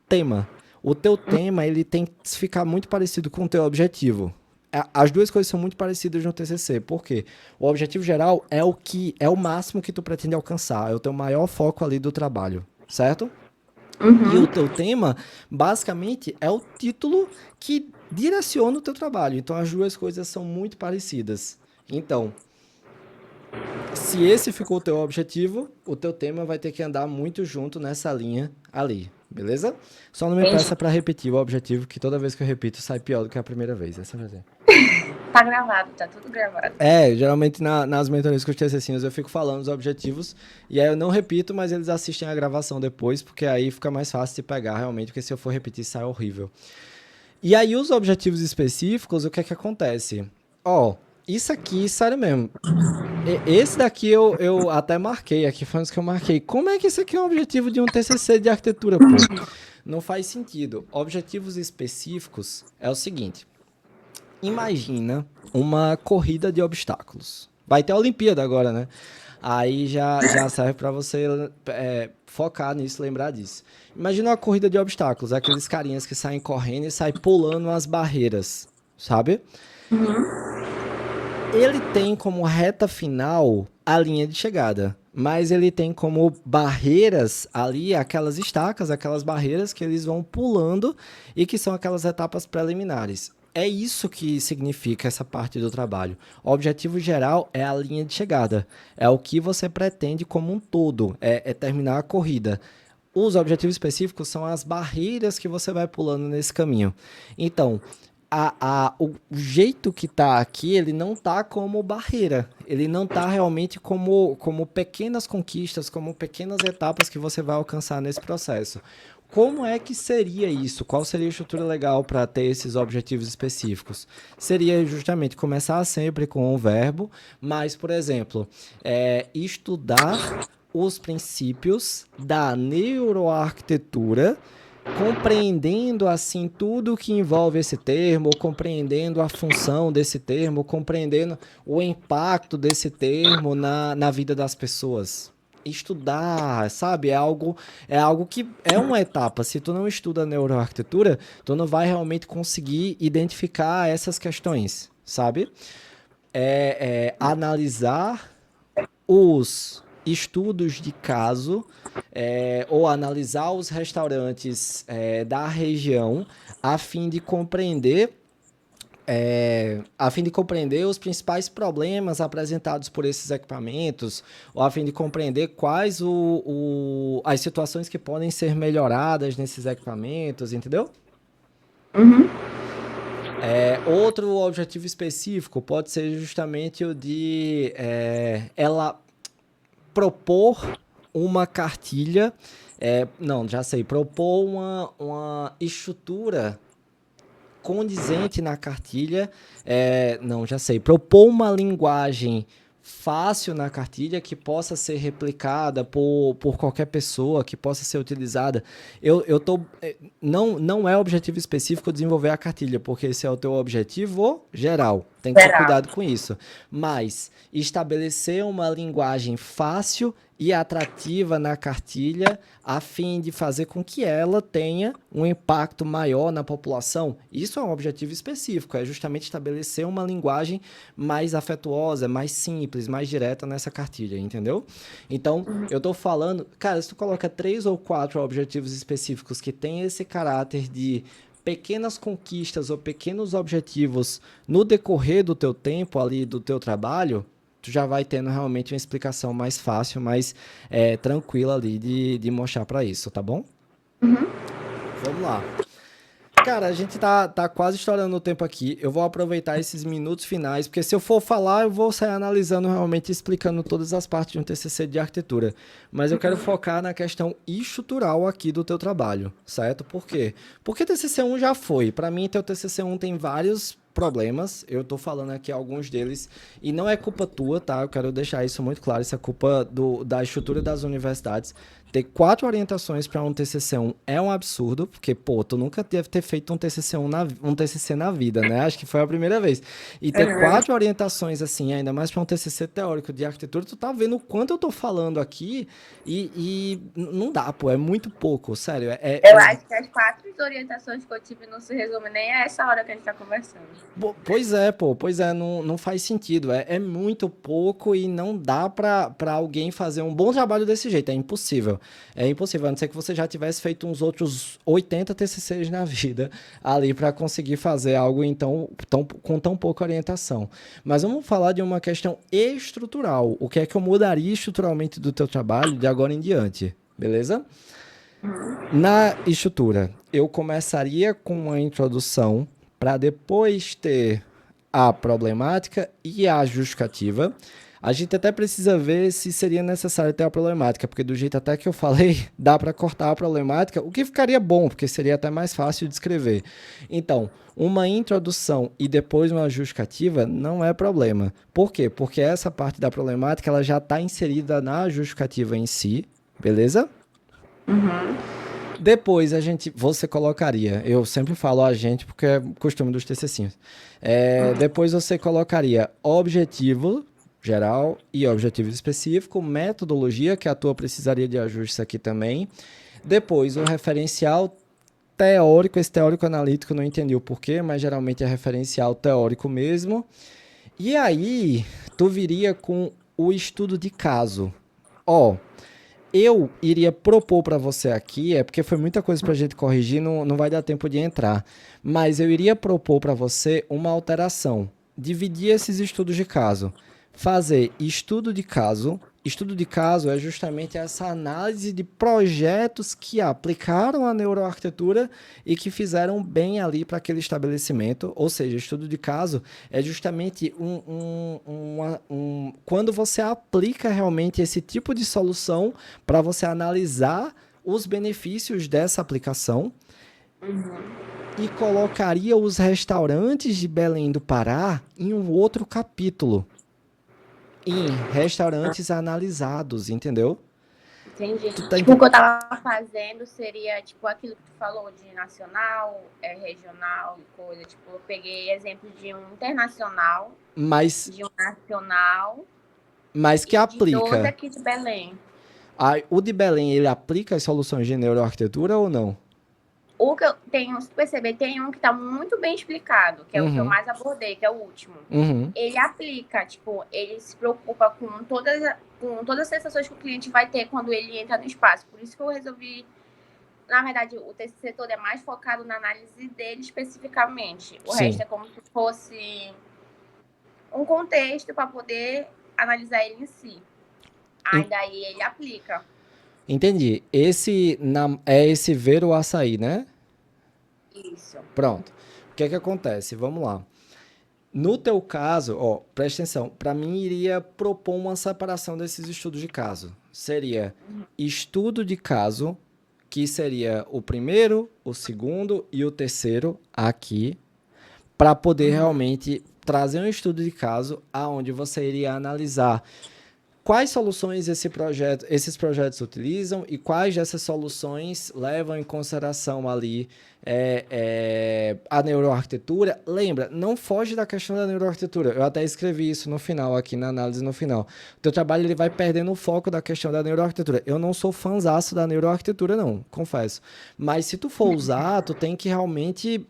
tema. O teu tema ele tem que ficar muito parecido com o teu objetivo. As duas coisas são muito parecidas no TCC. Por quê? O objetivo geral é o máximo que tu pretende alcançar. É o teu maior foco ali do trabalho. Certo? E o teu tema, basicamente, é o título que direciona o teu trabalho. Então, as duas coisas são muito parecidas. Então, se esse ficou o teu objetivo, o teu tema vai ter que andar muito junto nessa linha ali. Beleza? Só não me peça para repetir o objetivo, que toda vez que eu repito sai pior do que a primeira vez. Essa vai ser. Tá gravado, tá tudo gravado. Geralmente nas mentorias com os TCCs eu fico falando os objetivos e aí eu não repito, mas eles assistem a gravação depois, porque aí fica mais fácil de pegar realmente, porque se eu for repetir sai horrível. E aí os objetivos específicos, o que é que acontece? Isso aqui, sério mesmo. Esse daqui eu até marquei, aqui foi um que eu marquei. Como é que isso aqui é um objetivo de um TCC de arquitetura, pô? Não faz sentido. Objetivos específicos é o seguinte. Imagina uma corrida de obstáculos. Vai ter a Olimpíada agora, né? Aí já serve para você focar nisso, lembrar disso. Imagina uma corrida de obstáculos, aqueles carinhas que saem correndo e saem pulando as barreiras, sabe? Ele tem como reta final a linha de chegada, mas ele tem como barreiras ali aquelas estacas, aquelas barreiras que eles vão pulando e que são aquelas etapas preliminares. É isso que significa essa parte do trabalho. O objetivo geral é a linha de chegada. É o que você pretende como um todo. É terminar a corrida. Os objetivos específicos são as barreiras que você vai pulando nesse caminho. Então, o jeito que tá aqui, ele não tá como barreira. ele não está realmente como pequenas conquistas, como pequenas etapas que você vai alcançar nesse processo. Como é que seria isso? Qual seria a estrutura legal para ter esses objetivos específicos? Seria justamente começar sempre com um verbo, mas, por exemplo, estudar os princípios da neuroarquitetura, compreendendo assim tudo que envolve esse termo, compreendendo a função desse termo, compreendendo o impacto desse termo na vida das pessoas. Estudar, sabe? É algo que é uma etapa. Se tu não estuda neuroarquitetura, tu não vai realmente conseguir identificar essas questões, sabe? Analisar os estudos de caso, ou analisar os restaurantes da região a fim de compreender os principais problemas apresentados por esses equipamentos, ou a fim de compreender quais as situações que podem ser melhoradas nesses equipamentos, entendeu? Uhum. Outro objetivo específico pode ser justamente o de ela propor uma cartilha, não, já sei, propor uma estrutura condizente na cartilha, não, já sei, propor uma linguagem fácil na cartilha que possa ser replicada por qualquer pessoa, que possa ser utilizada. Não é objetivo específico desenvolver a cartilha, porque esse é o teu objetivo geral. Tem que ter cuidado com isso. Mas estabelecer uma linguagem fácil e atrativa na cartilha a fim de fazer com que ela tenha um impacto maior na população. Isso é um objetivo específico, é justamente estabelecer uma linguagem mais afetuosa, mais simples, mais direta nessa cartilha, entendeu? Então, eu tô falando, cara, se tu coloca 3 ou 4 objetivos específicos que têm esse caráter de pequenas conquistas ou pequenos objetivos no decorrer do teu tempo ali, do teu trabalho, tu já vai tendo realmente uma explicação mais fácil, mais tranquila ali de mostrar para isso, tá bom? Uhum. Vamos lá. Cara, a gente tá quase estourando o tempo aqui. Eu vou aproveitar esses minutos finais, porque se eu for falar, eu vou sair analisando realmente, explicando todas as partes de um TCC de arquitetura. Mas eu quero focar na questão estrutural aqui do teu trabalho, certo? Por quê? Porque TCC1 já foi. Para mim, teu TCC1 tem vários problemas, eu tô falando aqui alguns deles, e não é culpa tua, tá? Eu quero deixar isso muito claro, isso é culpa da estrutura das universidades. Ter 4 orientações para um TCC1 é um absurdo, porque, pô, tu nunca deve ter feito um TCC na vida, né? Acho que foi a primeira vez. E ter 4 orientações, assim, ainda mais para um TCC teórico de arquitetura, tu tá vendo o quanto eu tô falando aqui e não dá, pô, é muito pouco, sério. Eu acho que as 4 orientações que eu tive não se resume nem a essa hora que a gente tá conversando. Pois é, não faz sentido, é muito pouco e não dá para alguém fazer um bom trabalho desse jeito, é impossível. É impossível, a não ser que você já tivesse feito uns outros 80 TCCs na vida ali para conseguir fazer algo então com tão pouca orientação. Mas vamos falar de uma questão estrutural. O que é que eu mudaria estruturalmente do teu trabalho de agora em diante? Beleza? Na estrutura, eu começaria com uma introdução para depois ter a problemática e a justificativa. A gente até precisa ver se seria necessário ter a problemática, porque do jeito até que eu falei, dá para cortar a problemática, o que ficaria bom, porque seria até mais fácil de escrever. Então, uma introdução e depois uma justificativa não é problema. Por quê? Porque essa parte da problemática ela já está inserida na justificativa em si, beleza? Uhum. Depois você colocaria, eu sempre falo a gente porque é costume dos TCCs, depois você colocaria objetivo geral e objetivo específico, metodologia, que a tua precisaria de ajustes aqui também. Depois, o referencial teórico, esse teórico analítico, não entendi o porquê, mas geralmente é referencial teórico mesmo. E aí, tu viria com o estudo de caso. Eu iria propor para você aqui, porque foi muita coisa para a gente corrigir, não vai dar tempo de entrar, mas eu iria propor para você uma alteração, dividir esses estudos de caso. Fazer estudo de caso Estudo de caso é justamente essa análise de projetos que aplicaram a neuroarquitetura e que fizeram bem ali para aquele estabelecimento. Ou seja, estudo de caso é justamente quando você aplica realmente esse tipo de solução para você analisar os benefícios dessa aplicação e colocaria os restaurantes de Belém do Pará em um outro capítulo, em restaurantes analisados, entendeu? Entendi. Tu tá Tipo, o entendendo? que eu tava fazendo seria, tipo, aquilo que tu falou de nacional, regional e coisa. Tipo, eu peguei exemplo de um internacional, Mas, de um nacional mas que e de dois aplica. aqui de Belém. O de Belém, ele aplica as soluções de neuroarquitetura ou não? O que eu tenho, se perceber, tem um que tá muito bem explicado, que é o que eu Uhum, mais abordei, que é o último. uhum. Ele aplica, tipo, ele se preocupa com todas as sensações que o cliente vai ter quando ele entra no espaço. Por isso que eu resolvi. Na verdade, o TCC todo é mais focado na análise dele especificamente. O resto Sim. é como se fosse um contexto para poder analisar ele em si. Aí En- daí ele aplica. Entendi. É esse ver o açaí, né? Isso. Pronto. O que é que acontece? Vamos lá. No teu caso, ó, presta atenção, para mim iria propor uma separação desses estudos de caso. Seria estudo de caso, que seria o primeiro, o segundo e o terceiro aqui, para poder realmente trazer um estudo de caso aonde você iria analisar quais soluções esses projetos utilizam e quais dessas soluções levam em consideração ali a neuroarquitetura. Lembra, não foge da questão da neuroarquitetura. Eu até escrevi isso no final, aqui na análise no final. O teu trabalho ele vai perdendo o foco da questão da neuroarquitetura. Eu não sou fãzaço da neuroarquitetura, não, confesso. Mas se tu for usar, tu tem que realmente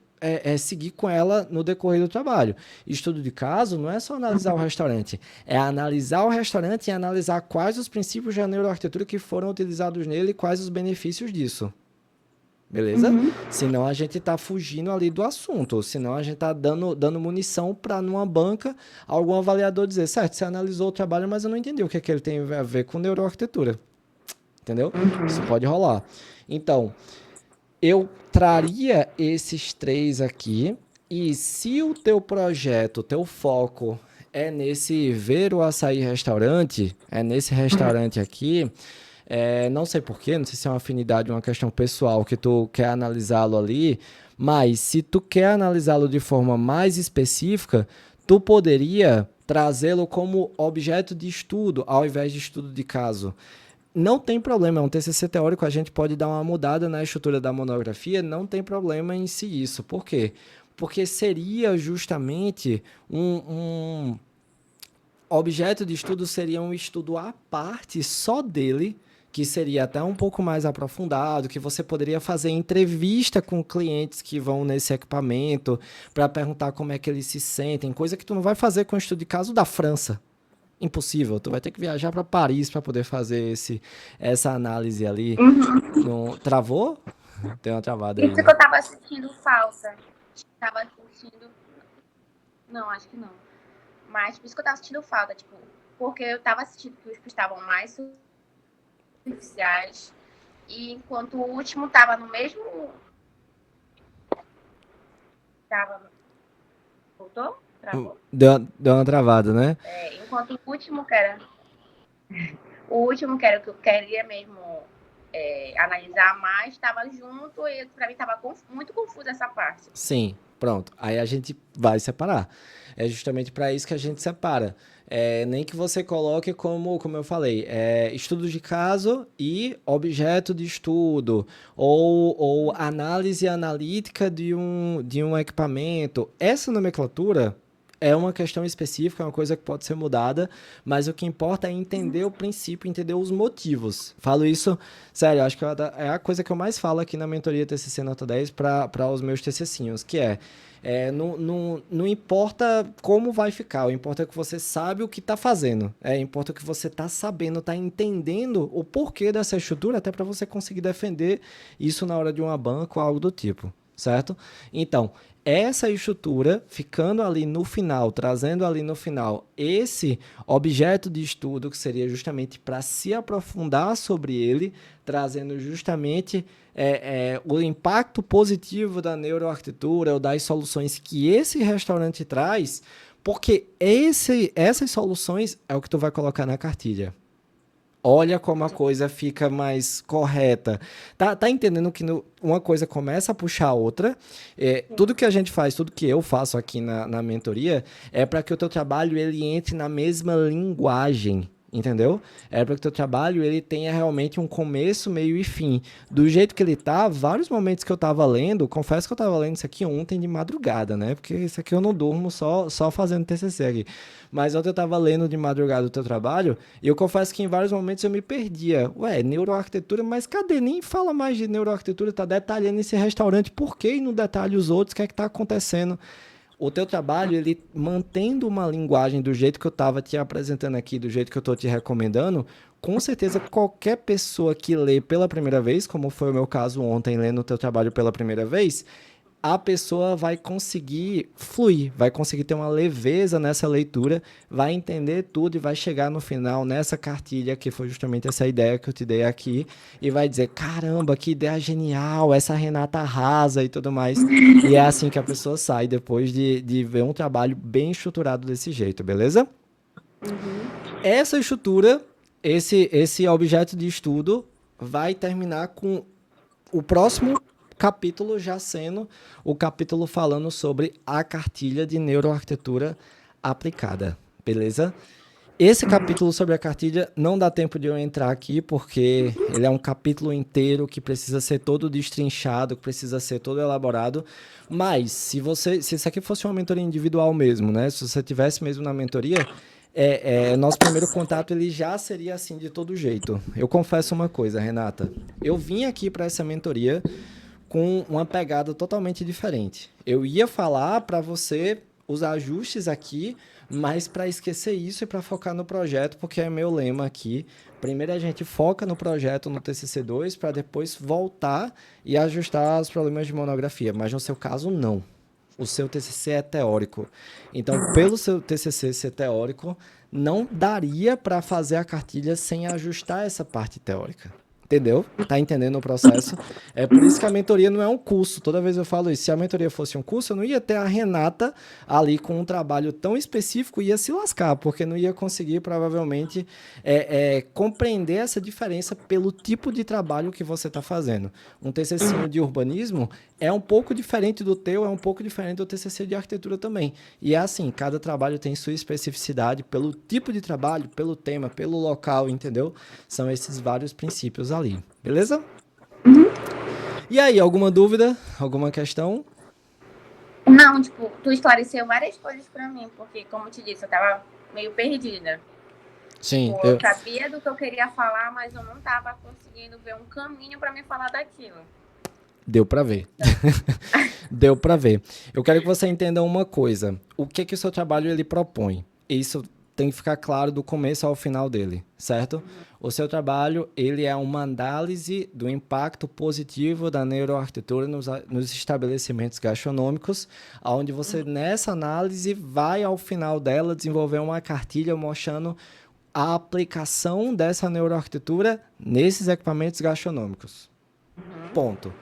seguir com ela no decorrer do trabalho. Estudo de caso não é só analisar o restaurante, é analisar o restaurante e analisar quais os princípios da neuroarquitetura que foram utilizados nele e quais os benefícios disso. Beleza? Senão a gente tá fugindo ali do assunto, senão a gente tá dando munição para numa banca algum avaliador dizer, certo, você analisou o trabalho, mas eu não entendi o que, é que ele tem a ver com neuroarquitetura. Entendeu? Isso pode rolar. Então, eu traria esses três aqui. E se o teu projeto, o teu foco é nesse ver o açaí restaurante, é nesse restaurante aqui, não sei porquê, não sei se é uma afinidade, uma questão pessoal que tu quer analisá-lo ali, mas se tu quer analisá-lo de forma mais específica, tu poderia trazê-lo como objeto de estudo, ao invés de estudo de caso. Não tem problema, é um TCC teórico, a gente pode dar uma mudada na estrutura da monografia, não tem problema em si isso. Por quê? Porque seria justamente um objeto de estudo, seria um estudo à parte só dele, que seria até um pouco mais aprofundado, que você poderia fazer entrevista com clientes que vão nesse equipamento para perguntar como é que eles se sentem, coisa que tu não vai fazer com o estudo de caso da França. Impossível, tu vai ter que viajar para Paris para poder fazer essa análise ali. No, travou? Tem uma travada aí, Isso que né? eu tava assistindo falsa. Tava assistindo. Não, acho que não. Mas por isso que eu tava assistindo falta, tipo, porque eu tava assistindo que os que estavam mais superficiais. E enquanto o último tava no mesmo. Tava. Voltou? Travou. Deu uma travada, né? Enquanto o último que era. O último que era o que eu queria mesmo analisar mais, estava junto e para mim estava muito confusa essa parte. Sim, pronto. Aí a gente vai separar. É justamente para isso que a gente separa. Nem que você coloque como eu falei, estudo de caso e objeto de estudo, ou análise analítica de um equipamento. Essa nomenclatura é uma questão específica, é uma coisa que pode ser mudada, mas o que importa é entender o princípio, entender os motivos. Falo isso, sério, acho que é a coisa que eu mais falo aqui na mentoria TCC Nota 10 para os meus TCCinhos, que não importa como vai ficar, o importa é que você sabe o que está fazendo, importa que você está sabendo, está entendendo o porquê dessa estrutura, até para você conseguir defender isso na hora de uma banca ou algo do tipo, certo? Então, essa estrutura, ficando ali no final, trazendo ali no final esse objeto de estudo, que seria justamente para se aprofundar sobre ele, trazendo justamente o impacto positivo da neuroarquitetura ou das soluções que esse restaurante traz, porque essas soluções é o que tu vai colocar na cartilha. Olha como a coisa fica mais correta. Tá entendendo que uma coisa começa a puxar a outra? Tudo que a gente faz, tudo que eu faço aqui na mentoria, é para que o teu trabalho ele entre na mesma linguagem. Entendeu? É para que o teu trabalho ele tenha realmente um começo, meio e fim. Do jeito que ele tá, vários momentos que eu tava lendo, confesso que eu tava lendo isso aqui ontem de madrugada, né? Porque isso aqui eu não durmo só fazendo TCC aqui. Mas ontem eu tava lendo de madrugada o teu trabalho e eu confesso que em vários momentos eu me perdia. Ué, neuroarquitetura, mas cadê? Nem fala mais de neuroarquitetura, tá detalhando esse restaurante. Por que não detalha os outros? O que é que tá acontecendo? O teu trabalho, ele mantendo uma linguagem do jeito que eu estava te apresentando aqui, do jeito que eu estou te recomendando, com certeza qualquer pessoa que lê pela primeira vez, como foi o meu caso ontem, lendo o teu trabalho pela primeira vez, a pessoa vai conseguir fluir, vai conseguir ter uma leveza nessa leitura, vai entender tudo e vai chegar no final nessa cartilha, que foi justamente essa ideia que eu te dei aqui, e vai dizer, caramba, que ideia genial, essa Renata arrasa e tudo mais. E é assim que a pessoa sai depois de ver um trabalho bem estruturado desse jeito, beleza? Essa estrutura, esse objeto de estudo, vai terminar com o próximo capítulo já sendo o capítulo falando sobre a cartilha de neuroarquitetura aplicada, beleza? Esse capítulo sobre a cartilha não dá tempo de eu entrar aqui, porque ele é um capítulo inteiro que precisa ser todo destrinchado, que precisa ser todo elaborado, mas se isso aqui fosse uma mentoria individual mesmo, né? Se você tivesse mesmo na mentoria, nosso primeiro contato ele já seria assim de todo jeito. Eu confesso uma coisa, Renata, eu vim aqui para essa mentoria com uma pegada totalmente diferente. Eu ia falar para você os ajustes aqui, mas para esquecer isso e para focar no projeto, porque é meu lema aqui. Primeiro a gente foca no projeto no TCC2 para depois voltar e ajustar os problemas de monografia, mas no seu caso não. O seu TCC é teórico. Então, pelo seu TCC ser teórico, não daria para fazer a cartilha sem ajustar essa parte teórica. Entendeu? Tá entendendo o processo? É por isso que a mentoria não é um curso. Toda vez eu falo isso. Se a mentoria fosse um curso, eu não ia ter a Renata ali com um trabalho tão específico e ia se lascar, porque não ia conseguir, provavelmente, compreender essa diferença pelo tipo de trabalho que você está fazendo. Um TCC de urbanismo é um pouco diferente do teu, é um pouco diferente do TCC de arquitetura também. E é assim, cada trabalho tem sua especificidade pelo tipo de trabalho, pelo tema, pelo local, entendeu? São esses vários princípios ali. Beleza? E aí, alguma dúvida? Alguma questão? Não, tipo, tu esclareceu várias coisas pra mim, porque, como eu te disse, eu tava meio perdida. Sim. Tipo, eu sabia do que eu queria falar, mas eu não tava conseguindo ver um caminho pra me falar daquilo. Deu pra ver. Deu pra ver. Eu quero que você entenda uma coisa. O que o seu trabalho ele propõe? Isso tem que ficar claro do começo ao final dele, certo? O seu trabalho, ele é uma análise do impacto positivo da neuroarquitetura nos estabelecimentos gastronômicos, onde você, nessa análise, vai ao final dela desenvolver uma cartilha mostrando a aplicação dessa neuroarquitetura nesses equipamentos gastronômicos. Ponto.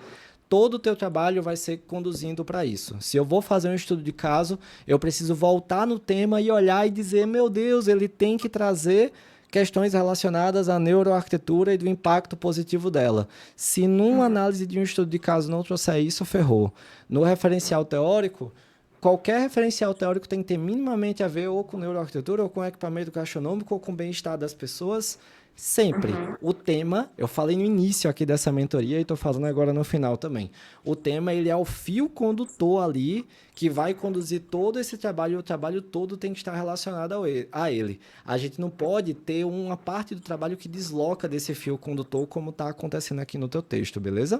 Todo o teu trabalho vai ser conduzindo para isso. Se eu vou fazer um estudo de caso, eu preciso voltar no tema e olhar e dizer, meu Deus, ele tem que trazer questões relacionadas à neuroarquitetura e do impacto positivo dela. Se numa análise de um estudo de caso não trouxer isso, ferrou. No referencial teórico, qualquer referencial teórico tem que ter minimamente a ver ou com neuroarquitetura, ou com equipamento gastronômico, ou com o bem-estar das pessoas. Sempre. O tema, eu falei no início aqui dessa mentoria e estou falando agora no final também. O tema, ele é o fio condutor ali que vai conduzir todo esse trabalho, e o trabalho todo tem que estar relacionado a ele. A gente não pode ter uma parte do trabalho que desloca desse fio condutor, como está acontecendo aqui no teu texto, beleza?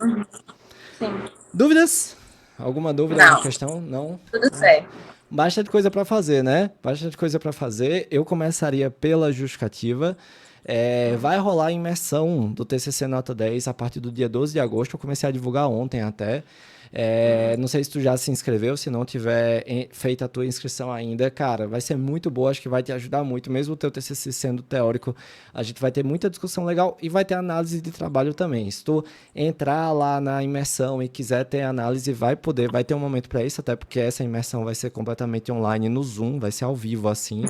Sim. Dúvidas? Alguma dúvida, alguma questão? Não? Tudo certo. Bastante coisa para fazer, né? Bastante coisa para fazer. Eu começaria pela justificativa. Vai rolar a imersão do TCC Nota 10 a partir do dia 12 de agosto. Eu comecei a divulgar ontem até. Não sei se tu já se inscreveu, se não tiver feito a tua inscrição ainda, cara, vai ser muito boa, acho que vai te ajudar muito, mesmo o teu TCC sendo teórico, a gente vai ter muita discussão legal e vai ter análise de trabalho também. Se tu entrar lá na imersão e quiser ter análise, vai ter um momento para isso, até porque essa imersão vai ser completamente online no Zoom, vai ser ao vivo assim.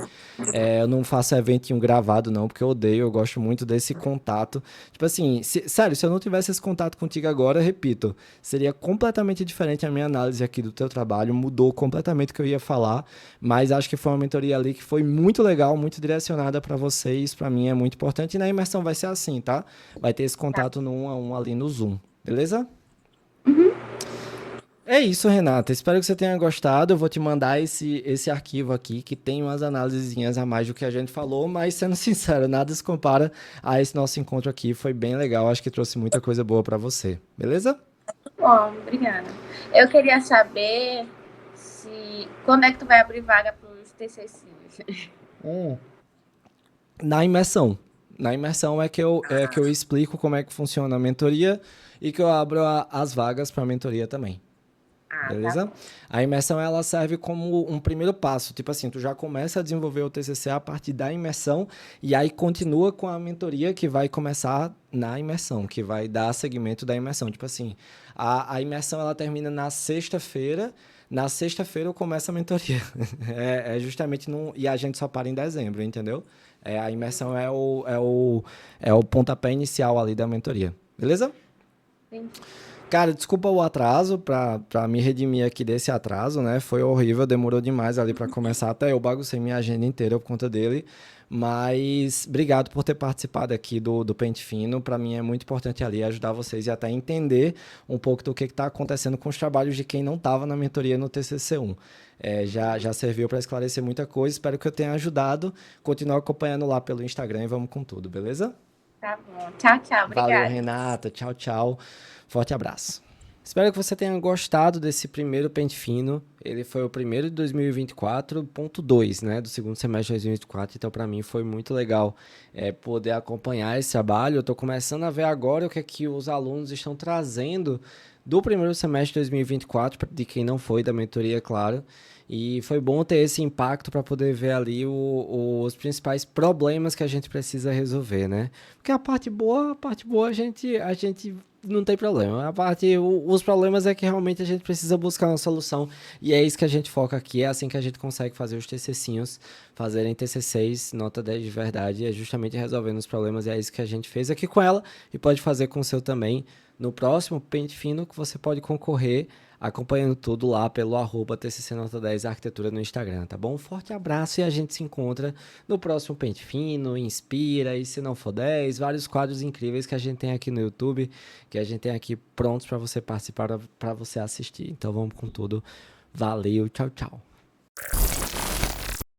Eu não faço eventinho gravado não, porque eu odeio, eu gosto muito desse contato. Tipo assim, sério, se eu não tivesse esse contato contigo agora, repito, seria completamente diferente a minha análise aqui do teu trabalho, mudou completamente o que eu ia falar, mas acho que foi uma mentoria ali que foi muito legal, muito direcionada para vocês, para mim é muito importante, e na imersão vai ser assim, tá? Vai ter esse contato no 1 a 1 ali no Zoom, beleza? É isso, Renata. Espero que você tenha gostado. Eu vou te mandar esse arquivo aqui, que tem umas análisezinhas a mais do que a gente falou, mas sendo sincero, nada se compara a esse nosso encontro aqui. Foi bem legal. Acho que trouxe muita coisa boa para você. Beleza? Bom, obrigada. Eu queria saber quando é que tu vai abrir vaga para os TCCs. Na imersão. Na imersão é que eu explico como é que funciona a mentoria e que eu abro as vagas para a mentoria também. Tá Beleza? bom. A imersão ela serve como um primeiro passo. Tipo assim, tu já começa a desenvolver o TCC a partir da imersão e aí continua com a mentoria que vai começar na imersão, que vai dar seguimento da imersão. Tipo assim, a imersão ela termina na sexta-feira. Na sexta-feira eu começo a mentoria. É justamente e a gente só para em dezembro, entendeu? A imersão é o pontapé inicial ali da mentoria. Beleza? Entendi. Cara, desculpa o atraso, pra me redimir aqui desse atraso, né? Foi horrível, demorou demais ali pra começar, até eu baguncei minha agenda inteira por conta dele. Mas obrigado por ter participado aqui do Pente Fino. Pra mim é muito importante ali ajudar vocês e até entender um pouco do que tá acontecendo com os trabalhos de quem não tava na mentoria no TCC1. Já serviu pra esclarecer muita coisa, espero que eu tenha ajudado. Continua acompanhando lá pelo Instagram e vamos com tudo, beleza? Tá bom. Tchau, tchau. Valeu, Obrigada. Renata. Tchau, tchau. Forte abraço. Espero que você tenha gostado desse primeiro Pente Fino. Ele foi o primeiro de 2024.2, né? Do segundo semestre de 2024. Então, para mim, foi muito legal poder acompanhar esse trabalho. Eu estou começando a ver agora o que é que os alunos estão trazendo do primeiro semestre de 2024, de quem não foi da mentoria, claro. E foi bom ter esse impacto para poder ver ali os principais problemas que a gente precisa resolver, né? Porque a parte boa a gente não tem problema. Os problemas é que realmente a gente precisa buscar uma solução e é isso que a gente foca aqui. É assim que a gente consegue fazer os TCCinhos fazerem TC6, nota 10 de verdade, é justamente resolvendo os problemas e é isso que a gente fez aqui com ela e pode fazer com o seu também. No próximo Pente Fino que você pode concorrer acompanhando tudo lá pelo @TCC Nota 10 Arquitetura no Instagram, tá bom? Um forte abraço e a gente se encontra no próximo Pente Fino, Inspira e se não for 10, vários quadros incríveis que a gente tem aqui no YouTube, que a gente tem aqui prontos para você participar, para você assistir. Então vamos com tudo. Valeu, tchau, tchau.